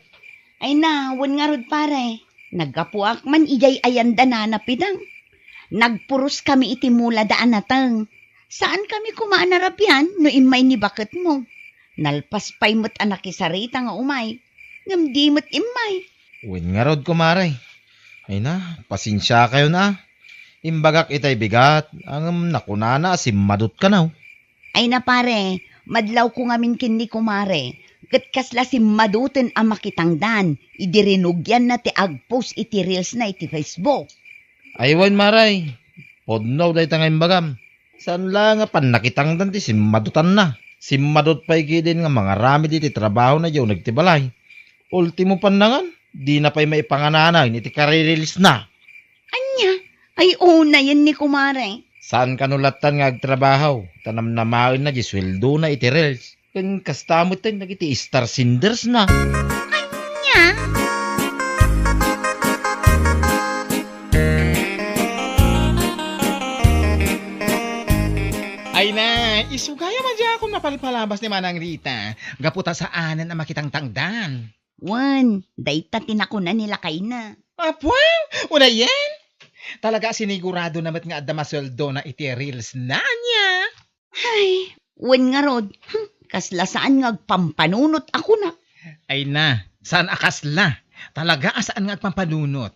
Ay na, wan nga rod pare. Nagkapuak man ijay ayanda na napidang. Nagpuros kami iti mula daan natang. Saan kami kumaanarapyan no imay ni bakit mo? Nalpas pa'y mo't anak isarita nga umay. Ngam di mo't imay. Uwin nga rod kumaray. Ay na, pasensya kayo na. Imbagak itay bigat, ang nakunana madot ka na. Ay na pare, madlaw ko ngamin kini kumare. Kat kasla madutin ang makitangdan. Idirinugyan na ti agpost iti reels na iti Facebook. Aywan maray, podnaw day tangay imbagam. Saan lang nga pan nakitangdan ti madutan na. Madot pa'y gidin nga mga rami iti trabaho na yaw nagtibalay. Ultimo pandangan, di na pa'y maipangananay iti karirilis na. Anya, ay una yan ni kumare. Saan kanulatan nga agtrabaho? Tanam na main na gisweldo na iti reels. Kan kastamot tayo nagiti star sinders na. Anya? Ay na, isugaya man dyan akong mapalpalabas ni Manang Rita. Gaputa sa anan na makitang tangdan. Wan, dayta tinakuna nila kay na. Apwang! Una yan! Talaga sinigurado naman nga adda masweldo na iti reels na niya. Ay, wan nga rod. Kasla saan nga agpampanunot ako na. Ay na, saan akasla? Talaga asaan nga agpampanunot?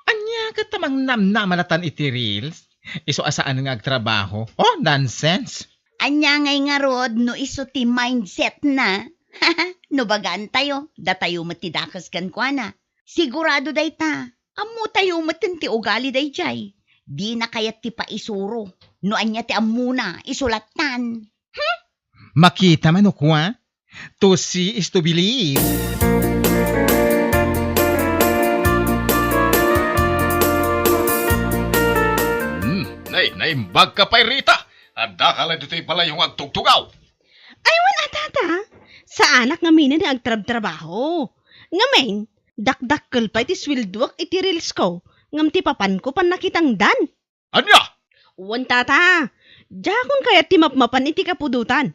Anya ka tamang namnamalatan iti reels? Iso asaan nga agtrabaho? Oh, nonsense! Anya ngay nga rod, no iso ti mindset na. No bagaan tayo, da tayo matidakas kan kwa na. Sigurado day ta, amo tayo matinti ugali day jay. Di na kayat ti paisuro. No anya ti amuna, isulatan. Makita man o kwa? To see is to believe. Naimbag ka pa'y Rita. Adda ka lang dito'y pala yung agtugtugaw. Ay, wala tata. Sa anak nga mina ni agtrab-trabaho. Nga main, dakdakkel pa iti swildwak iti reels ko. Ngam ti papan ko pan nakitang dan. Anya? Wan tata. Jakon kaya ti mapmapan iti kapudutan.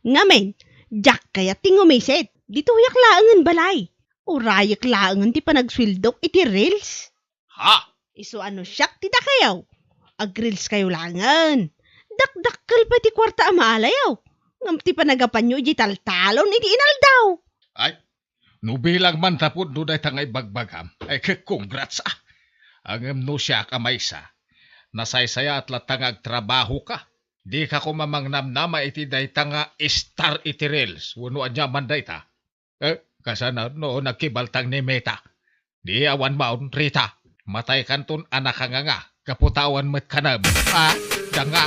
Nga main, jak kaya ti ngumisit. Dito yak laangan balay. O rayak laangan ti panagswildok iti reels. Ha? Iso ano siyak ti da kayaw. Ag-reels kayo langan. Dakdakkel pa ti kwarta amalayaw. Ngam ti panagapan nyo iti taltalon iti inaldaw. Ay, nubilang man tapod no day tangay bagbagam. Ay, congrats ah. Ang no siya kamaysa. Nasaysaya at latangag trabaho ka. Di ka ko mamangnamnama iti day tanga star iti reels. Wano anya man day ta. Kasana no nagkibaltang ni Meta. Di awan maun Rita. Matay kanton anak nga. Kaputawan met kanam. Danga.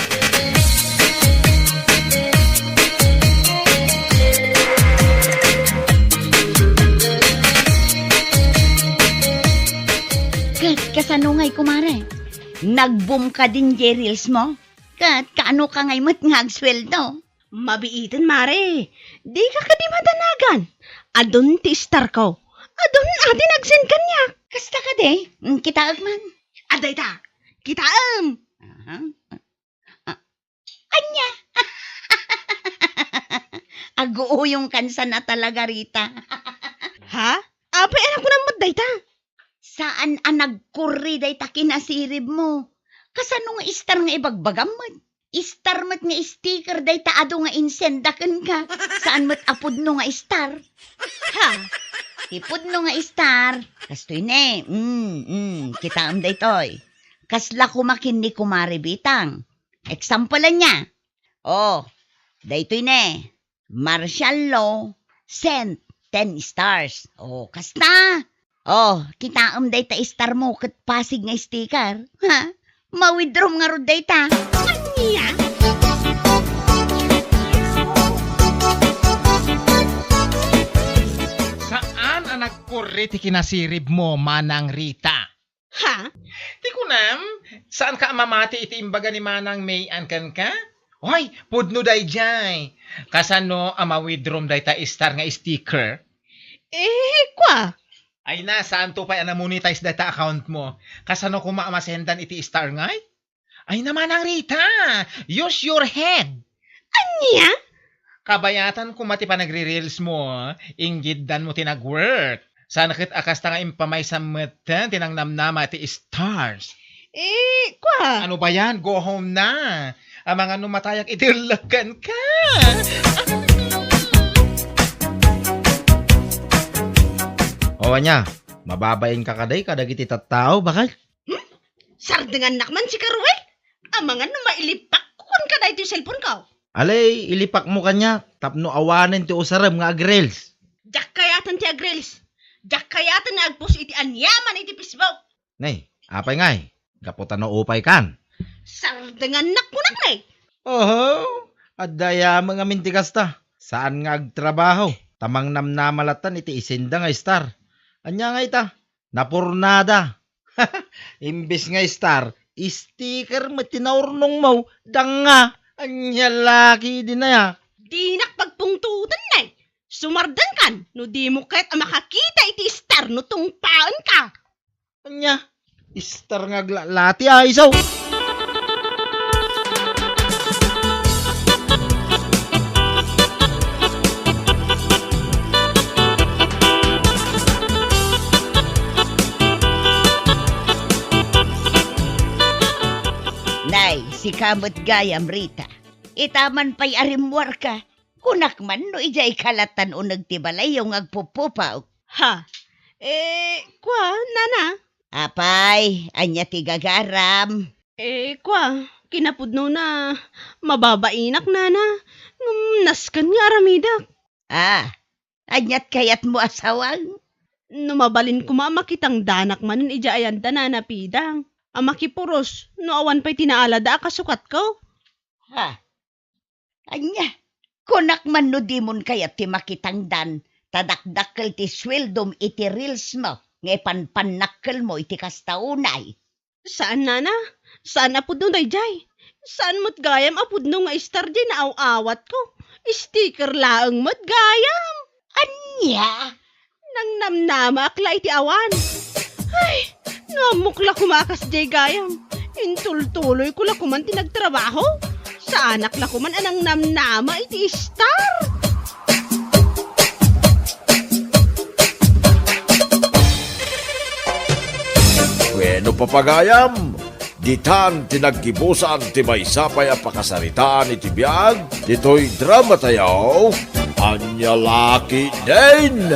Kasano ngay kumare? Nag-boom ka din di reels mo? Kaano ka ngay mat nga agsweldo? Mabiitin, mare. Di ka ka di madanagan. Adon ti star ko. Adon atin agsen kanya. Kasta ka de? Kita agman. Aday ta. Kitaam. Anya? Aguuyong kansa na talaga, Rita. Ha? Apay anak ko ng maday ta. Saan ang nagkurri day ta kinasirib mo? Kasano nga istar nga ibagbagam mo? Istar mat nga sticker day ta ado nga insendakan ka. Saan mat apod no nga istar? Ha? Ipod no nga istar. Kastoy ne. Kita am day toy. Kasla kumakin ni kumari bitang. Example niya. Oh, daytoy ne. Martial law, sent 10 stars. Oh, kasta. Oh, kita am day ta star mo kat pasig nga sticker. Ha? Ma-withdraw nga ro day ta. Anya? Saan ang nagkurri ti kinasirib mo, Manang Rita? Ha? Di ko nam, saan ka mamati iti imbaga ni Manang Mayan kan ka? Hoy, pudno day jay. Kasano ama-withdraw day ta star nga sticker? Kwa? Ay na, saan to pa na-monetize data account mo? Kasano kumamasendan iti star ngay? Ay naman ang Rita, use your head. Anya? Kabayatan kung mati pa nagre-reels mo, inggidan mo tinag-work. Sana kit akas nga impamay sa mata, tinangnamnama iti stars. Kwa? Ano ba yan? Go home na. Ang mga numatayak itirlakan ka. O anya, mababayin ka kaday kadagiti tattao bakal? Sardengan nakman si Karuel. Ang mga mailipak kung ka na ito yung cellphone ko. Alay, ilipak mo kanya, tapno awanan ti usaram nga agrels. Jak kayatan ti agrels. Jak kayatan na agpos iti anyaman iti Facebook. Nay, apay ngay, gaputan no upay kan. Sardengan nakmunak na eh. Oho, adaya mga mintikas ta. Saan nga agtrabaho? Tamang namnamalatan iti isinda nga star. Anya nga ita, napurnada. Imbis nga star, sticker matinaurnong mo, danga. Anya laki din na ya. Di nakpagpungtutan na eh. Sumardan kan, no di mo kahit makakita iti star no tungpaan ka. Anya, star nga lati ay isaw. kamot gayam, Rita. Itaman pa'y arimwar ka. Kunak man no ijay kalatan o nagtibalay yung agpupupaw. Ha? Kwa, nana? Apay, anya tigagaram. Kwa, kinapudno na mababainak, nana. Naskan nga aramidak. Anyat kayat mo asawang. Numabalin ko makitang danak man ija ayan danana pidang. Amakipuros, no awan pa'y tinaalada kasukat ko. Anya, kunak man no dimon kayat ti makitang dan. Tadakdakkel ti sweldom iti reels mo. Ngay panpanakkel mo iti kastaunay. Saan, nana? Saan apudno dayjay? Saan mo't gayam apudno nga istar di na awat ko? Sticker laang mo't gayam. Anya? Nang namnama akla iti awan. Ay, namukla kumakas jay gayam. Intultuloy ko la kuman tinagtrabaho. Sa anak la kuman anang namnama iti star. Bueno papagayam, ditan tinaggibusan ti maysapay a pakasaritaan iti biag, dito'y drama tayo, Anya Laki din!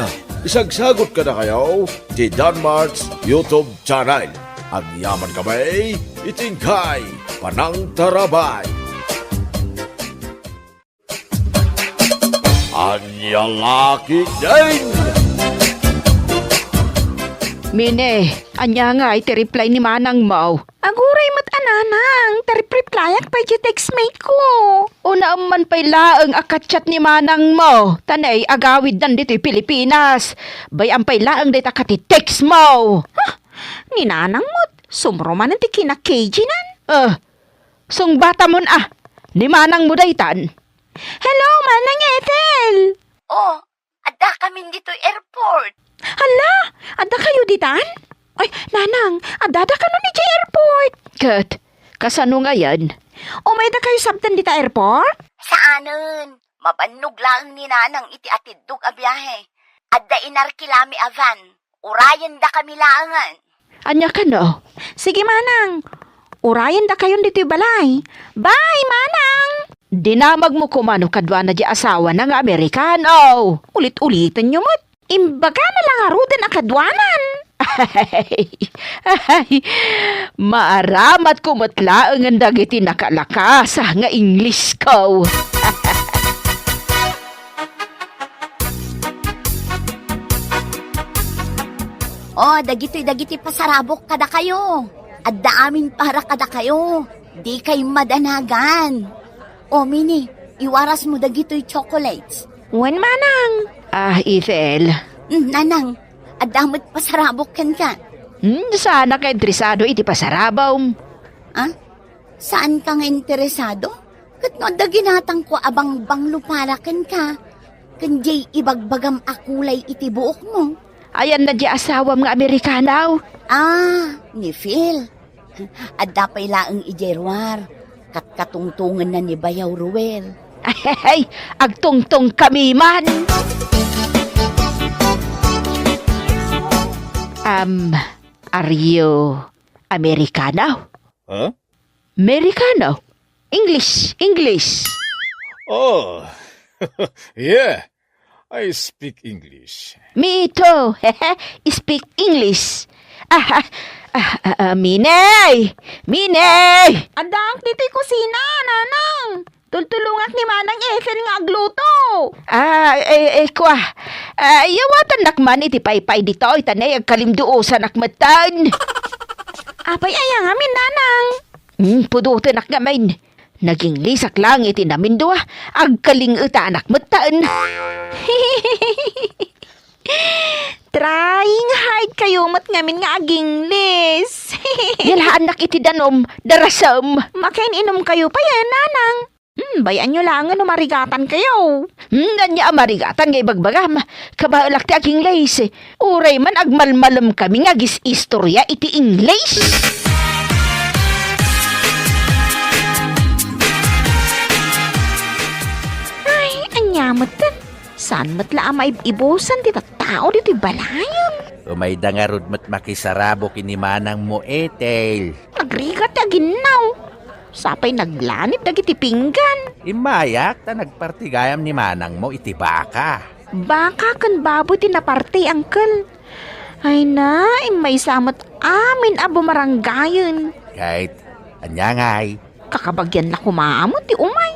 Isagsagot ka na kayo ti Danmarks YouTube channel. Agyaman kamay, itingkay, panang tarabay. Anya Laki din! Mine, anya nga iti reply ni Manang mo. Aguray mat ananang, taripriplayak pa iti textmate ko. Una man pa'y laeng akatchat ni Manang mo. Tanay, agawid nan dito'y Pilipinas. Bayan pa'y laeng dito akati text mo. Ni nanang mo't, sumroman ang tikina KG nan. Sung bata mon ni Manang mo daytan. Hello, Manang Ethel! Oh, ada kami dito'y airport. Hala, ada kayo ditan? Ay, nanang, adada ka nun iti airport. Kat, kasano nga yan? O may da kayo sabtan dita airport? Saanen? Mabannog lang ni nanang iti atidog a biyahe. Adda inarkilami avan. Urayan da kami laangan. Anya ka no? Sige, Manang. Urayan da kayon dito balay. Bye, Manang! Dinamag mo kumano kadwa na di asawa ng Amerikano. Ulit-ulitan nyo mo't. Imbaga na lang arudan akadwanan. Ay, maaramat ko matlaang ang dagiti nakalakas nga English ko. Dagiti pasarabok kada kayo. Adda amin para kada kayo. Di kay madanagan. Mini, iwaras mo dagito'y chocolates. Wen, Manang? Ethel. Nanang, adamot pasarabok kan ka. Sana ka interesado iti pasarabaw. Saan ka nga interesado? Kat no, daginatang ko abang banglupalakan ka. Kanjay ibagbagam akulay iti buok mo. Ayan na di asawam nga Amerikanaw. Ni Phil. Adda pa'y laang ijerwar. Katungtungan na ni Bayaw Ruel. Ay, agtungtong kami man. Are you Americano? Huh? Americano? English. Oh, yeah, I speak English. Me too. Speak English. Minay! Adang dito'y kusina, Nanang. Tultulungak ni Manang Ethel nga agluto. Kwa. Yawatan nakman iti paypay dito. Itanay agkalimduosan nakmatan. Apay ayang amin, Nanang. Pudutin nakgamin. Naging lisak lang iti namin doa. Agkaling ita nakmatan. Trying hard kayo mat ngamin nga aging lis. Yalhaan nak iti danom. Darasam. Makain inom kayo pa yan, Nanang. Bayan nyo lang ano marigatan kayo. Nanya marigatan ngay bagbagam. Kabalak ti aging lays. Uray man agmalmalam kami nga gis istorya iti English. Ay, anyamat tan. Saan matla maibusan ti tao dito balayon? Umay dangarod mat makisarabo kini Manang mo, Ethel. Agrigat aginaw. Sapay naglanip dagiti pinggan. Imayak ta nagpartigayam ni manang mo iti baka. Baka kan baboy tinaparte, Uncle. Ay na, may samot amin abo maranggayon. Kahit anyangay. Kakabagyan na kumaamot ti umay.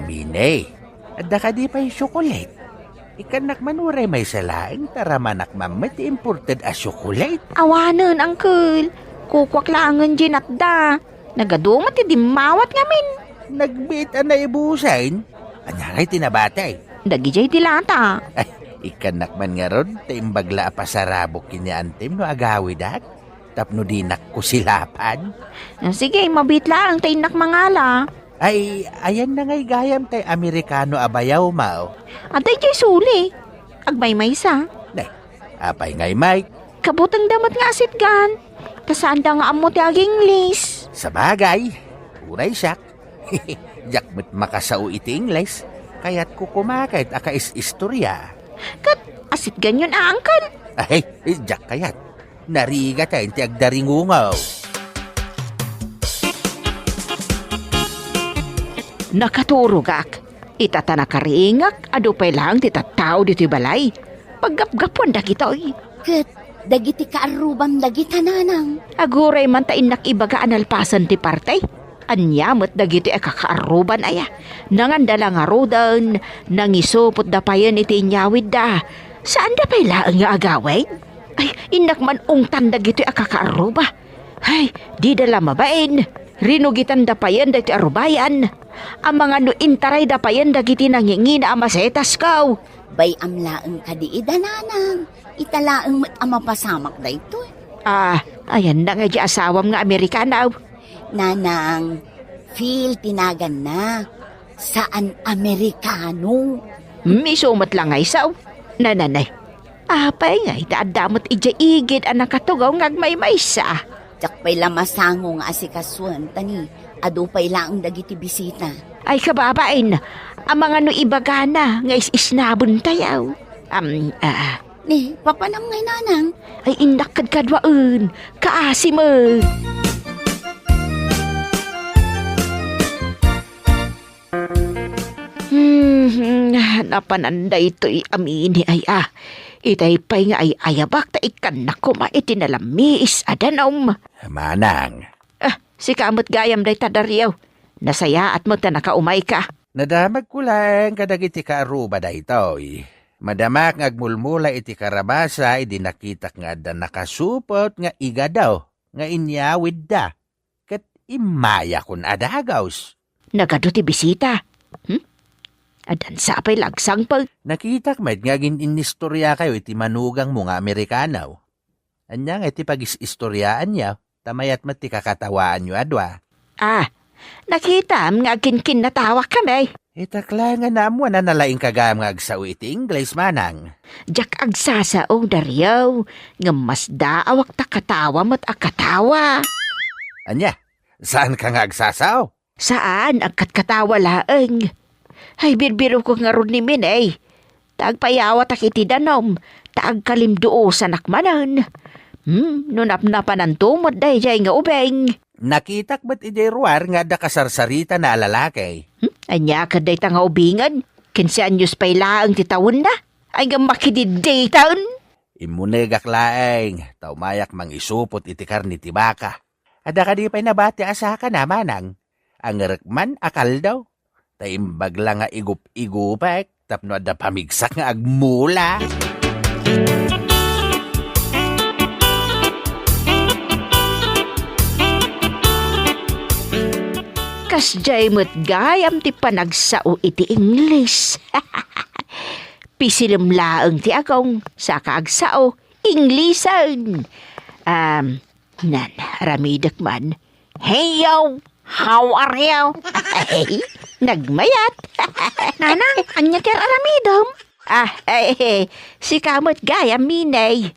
Mine. Adda ka di pa yung chocolate. Ikanak manuray may salaing taramanak mamat imported a chocolate. Awanan, Uncle. Kukwaklangan ginatda. Nagadumat ti dimawat ngamin. Nagbit na ibusain. Anyangay tinabatay. Dagijay dilata. Ay, ikanak man nga ron, taimbagla pasarabok kinyantim no agawidat. Tapno dinak ko silapan. Sige, mabit lang tayo nakmangala. Ay, ayan na nga'y gayam tay Amerikano abayaw mao. Atay jay suli. Agmay-may sa. Nay, apay nga'y Mike. Kabutang damat nga asitgan. Kasanda nga amo ti aging lis. Sa bagay, uray siyak. Jakmet makasao iti Ingles, kaya't kukumakait aka istorya. Kat asitgan yun, Uncle. Ay, jak kayat. Nariga tayo ti agdaringungaw. Nakaturugak. Itata nakaringak, ado pa'y lang titatao dito'y balay. Paggapgapon da kito'y. Kat, dagiti kaarubam dagita nanang. Aguray man ta inak ibaga analpasan ti partay. Anyamot dagiti kakaaruban aya. Nangandala nga rodan, nangisupot da payan iti inyawid da. Saan da pa'y laang nga agaway? Ay, inak man ungtan dagiti kakaaruba. Ay, di dala mabain. Rinugitan da payan dagiti arubayan. Ang mga no intaray da payan dagiti nangingina amasetas kaw. Bay amlaang kadiida nanang. Italaang amapasamak da ito. Ayan na nga di asawam nga Amerikanaw. Nanang, feel tinagan na. Saan Amerikano? Misumat lang nga isaw. Nananay. Apay nga itaadamot ija-igid ang nakatugaw ngagmay-may sa. Jakpay lamasango nga asikasuan tani. Ado pay laang dagiti bisita. Ay kababain, ang mga no ibagana nga isnabon tayaw. Ni, papanam ngay nanang. Ay indakad kadwaan, kaasi mo. Napananday ito'y amini ay Itay pa'y nga ay ayabak ta ikan na kuma itinalamis adanom. Manang. Si kamot gayam day tadaryaw. Nasaya at mo ta nakaumay ka. Nadamag ko lang kadag iti kaaruba da ito'y. Madamak ngagmulmula iti karabasa idi nakitak nga da nakasupot nga iga daw. Nga inyawid da. Kat imaya kun adagaws. Nagado ti bisita. Adan sapay lagsang pag. Nakitak med nga ginistorya kayo iti manugang mo nga Amerikanaw. Anya nga iti pag-istoryaan niya, tamayat mat ti kakatawaan nyo adwa. Nakita nga kinkin natawa kami. Itakla nga namo na nalaing kagam nga agsaw iti Ingles manang. Jak agsasao daryaw, nga mas daawak ta katawa mo't akatawa. Anya, saan ka nga agsasaw? Saan agkat katawa laeng? Ay, birbiro ko nga ron ni Minay. Taagpayawa takiti danom, taag kalimduo sa nakmanan. Nunapnapan ang tumot day jay nga ubeng. Nakitak ba't idiruar nga da kasarsarita na alalakay? Anya ka day ta nga ubingan, 15 anyos pa'y laang titawon na. Ay nga makididay taon. Imunegak laeng, taumayak mang isupot iti karni ti baka. Ada ka di pa'y nabati asaka na manang. Ang rekman akal daw. Taimbag lang nga igup-igupek, tapno ada pamigsak nga agmula. Kasjay mo't gayam ti panagsao iti English. Pisilimlaang ti akong sa kaagsao, Inglesan. Ramidak man. Hey yo! How are you? Nagmayat. Nanang, anya ker aramidom? Si kamot gayam Minay.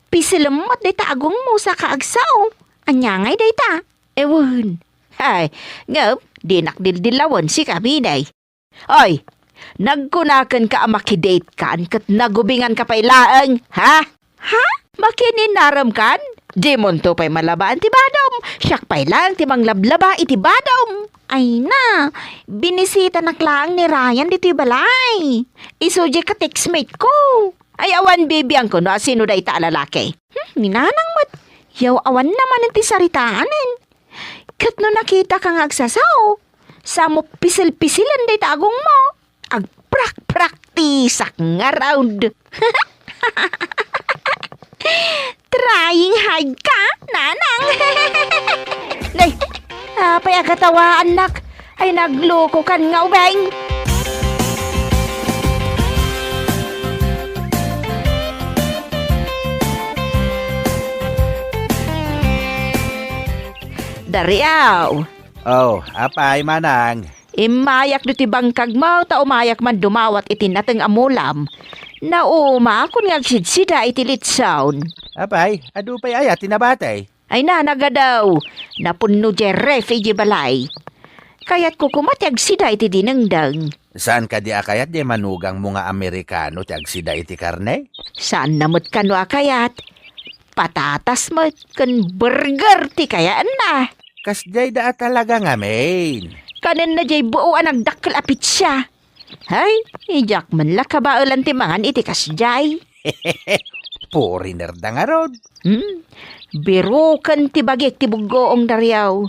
Pisilimot day taagong mo sa kaagsao. Anya ngay day ta? Ewan. Ay, ngap, dinakdildilawan si Kaminay. Oy, nagkunakan ka makidate kan kat nagubingan ka pay laeng, ha? Ha? Makininaram kan? Di mo to pa'y malabaan ti badom. Siyak pa'y lang ti manglablaba iti badom. Ay na, binisita na klaang ni Ryan dito'y balay. Isuje ka textmate ko. Ay awan bibiyang ko no, sino da ita lalaki. Ninanang mat, yaw awan naman ang ti saritaanin. Kat no nakita kang agsasaw, sa mo pisil-pisilan da itagong mo. Agprak-praktisak nga round. Trying hard ka, nanang. Nay, apay agatawa anak. Ay nagloko kan nga ubeng. Dariaw, Oh, apay manang. imayak do ti bangkag mo, ta umayak man dumawat iti nateng amulam. Nauma, kun nga sidsida iti litsawn. Apay, adu pa'y ayat tinabatay. Ay na, nagadaw. Napunno di ref iji balay. Kaya't kukumatyag sida iti dinengdang. Saan ka di akayat di manugang mga Amerikano ti agsida iti karne? Saan namot ka no akayat? Patatas mo kan burger ti kayaan na. Kasjay da talaga nga main. Kanan na jay buo ang dakkel apit siya. Hay, ijak man la kabaulan ti mangan iti kasjay. Foreigner da nga rod. Birukan ti bagik ti buggoong Dariaw.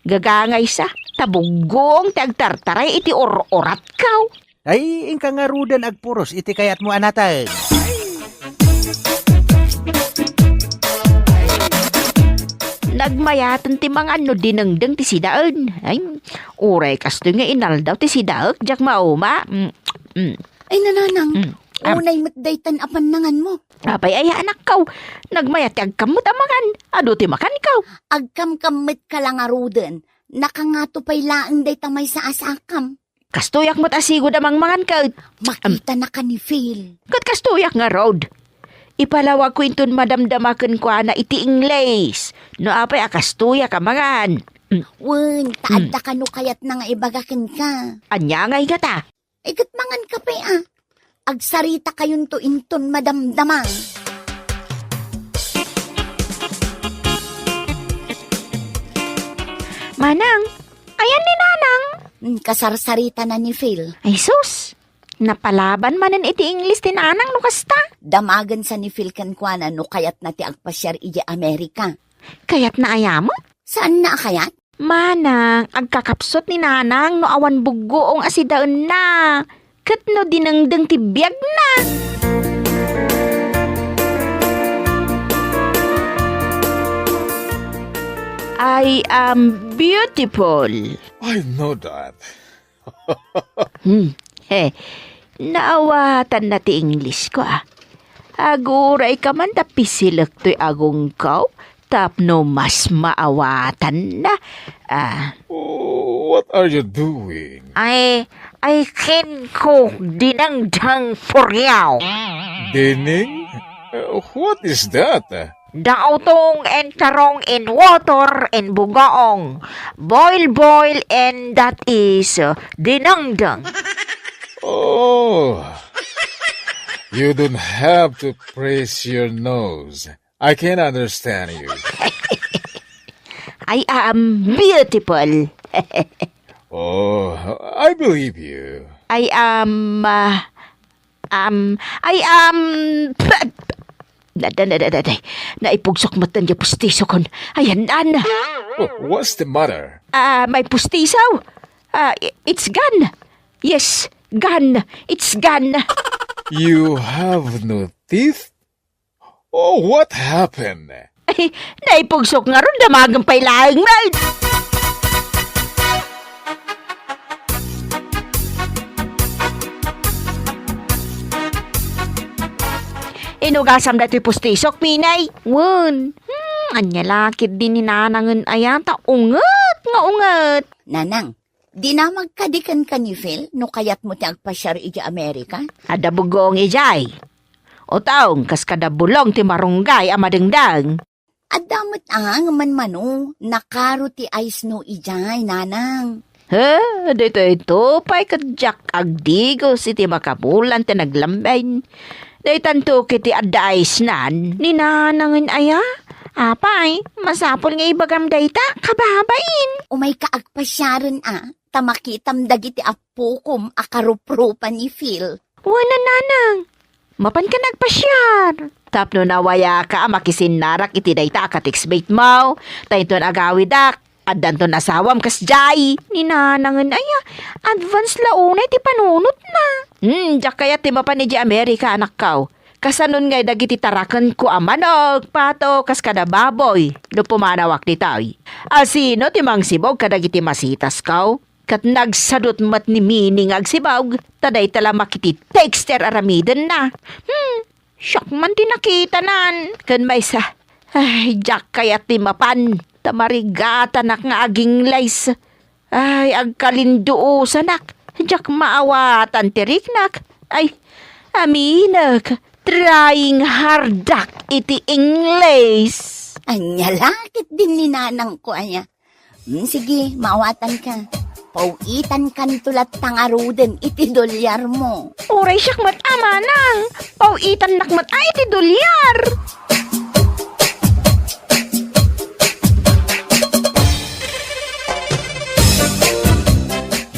Gagangay sa, tabuggoong ti agtartaray iti or-orat kaw. Ay, ingka nga rudan agpuros iti kayat mo anatan. Nagmayatan ti mga ano dinengdeng ti sidaan. Ay, uray kasto nga inaldaw ti sidaak, jak mauma. Ay nananang, unay matdaytan apan nangan mo. Apay ay anak kaw, nagmayat ti agkamot amangan, ado ti makan kaw. Agkam-kamit ka lang aruden, nakangato pa'y laang day tamay sa asakam. Kastuyak mo't asigod amang mangan kaw. Makita na ka ni Phil. Kat kastuyak nga road. Ipalawag ko inton madamdamakan ko na iti Ingles. No apay akastuyak amangan. Wen, taadda ka no kayat na nga ibagakin ka. Anya ngay gata. Ikat mangan ka pa Agsarita kayon to inton madamdamang. Manang, ayan ni Nanang. Kasarsarita na ni Phil. Ay sus, napalaban manan iti Ingles ti Nanang no kasta. Damagan sa ni Phil kankwana no kayat na ti agpasyar iji Amerika. Kayat na ayamot? Saan na kayat? Manang, agkakapsot ni Nanang no awan buggoong asidaon na. Kat no dinengdeng ti biyag na. I am beautiful. I know that. Naawatan na ti English ko Aguray ka man da pisilak to'y agong kaw. Tapno mas maawatan na. What are you doing? I can cook dinangdang puryaw. Dining? What is that? Daotong and tarong in water and bugaong. Boil and that is dinangdang. Oh, you don't have to praise your nose. I can understand you. I am beautiful. Oh, I believe you. I am Naipugsok matan niya pustiso kon. Ayan, Oh, what's the matter? may pustisaw. It's gone. Yes, gone. It's gone. You have no teeth? Oh, what happened? Ay, naipugsok nga ron, damagang pailaing ride. Inugasam na ito'y pustisok, Pinay. Wun. Anya lakit din ni Nanangan ayata. Ungat nga ungat. Nanang, di na magkadikan ka ni Phil no kayat mo ti agpasyar iji Amerika? Ada bugong ijay. O taong kas kada bulong ti marunggay amadengdang. Adamot ang manmano, nakaro ti ice no ijay, nanang. Dito ito, pa'y kadyak agdigos iti makabulan ti naglambay. Dahil tanto kiti adda ice nan, ni Nanangan aya, Apay, masapol nga ibagam dayta, kababain. Umay kaagpasyaran tamakitam dagiti apukom akarupropan ni Phil. Wala nanang. Mapan ka nagpasyar. Tapno nawaya ka makisinarak iti dayta katiksbait mo. Tayton agawidak. At danton asawam kas jay. Ninanangan aya. Advance launay ti panunot na. Diyak kaya ti mapan ni Amerika anak kaw. Kasanon ngay dagiti tarakan ko amanog, pato, kas kada baboy. Lupumanawak ti tay. Asino ti mang sibog kadagiti masitas kaw. Kat nagsadot mat ni Mining agsibawg, taday tala makiti texter aramiden na. Syok man ti nakita nan. Kan may sa, ay, jak kayat ti mapan. Tamarigata nak nga aging lays. Ay, agkalinduo sanak. Jak maawatan ti riknak. Ay, aminag, trying hardak iti English. Anya lakit din ni nanang ko aya. Sige, maawatan ka. Pauitan kan tulat tangaruden iti dolyar mo. Uray siyak mat amanang. Pauitan nakmat ay iti dolyar.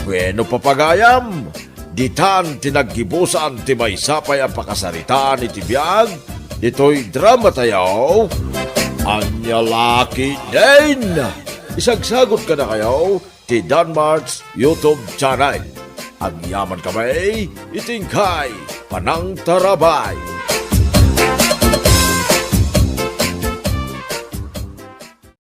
Bueno papagayam, ditan tinaggibusan ti maysapay ang pakasaritaan iti biyag, ito'y drama tayo, Anya Laki din! Isagsagot ka na kayo, ti Danmarks YouTube channel. Ang yaman kamay, itingkay, panang tarabay.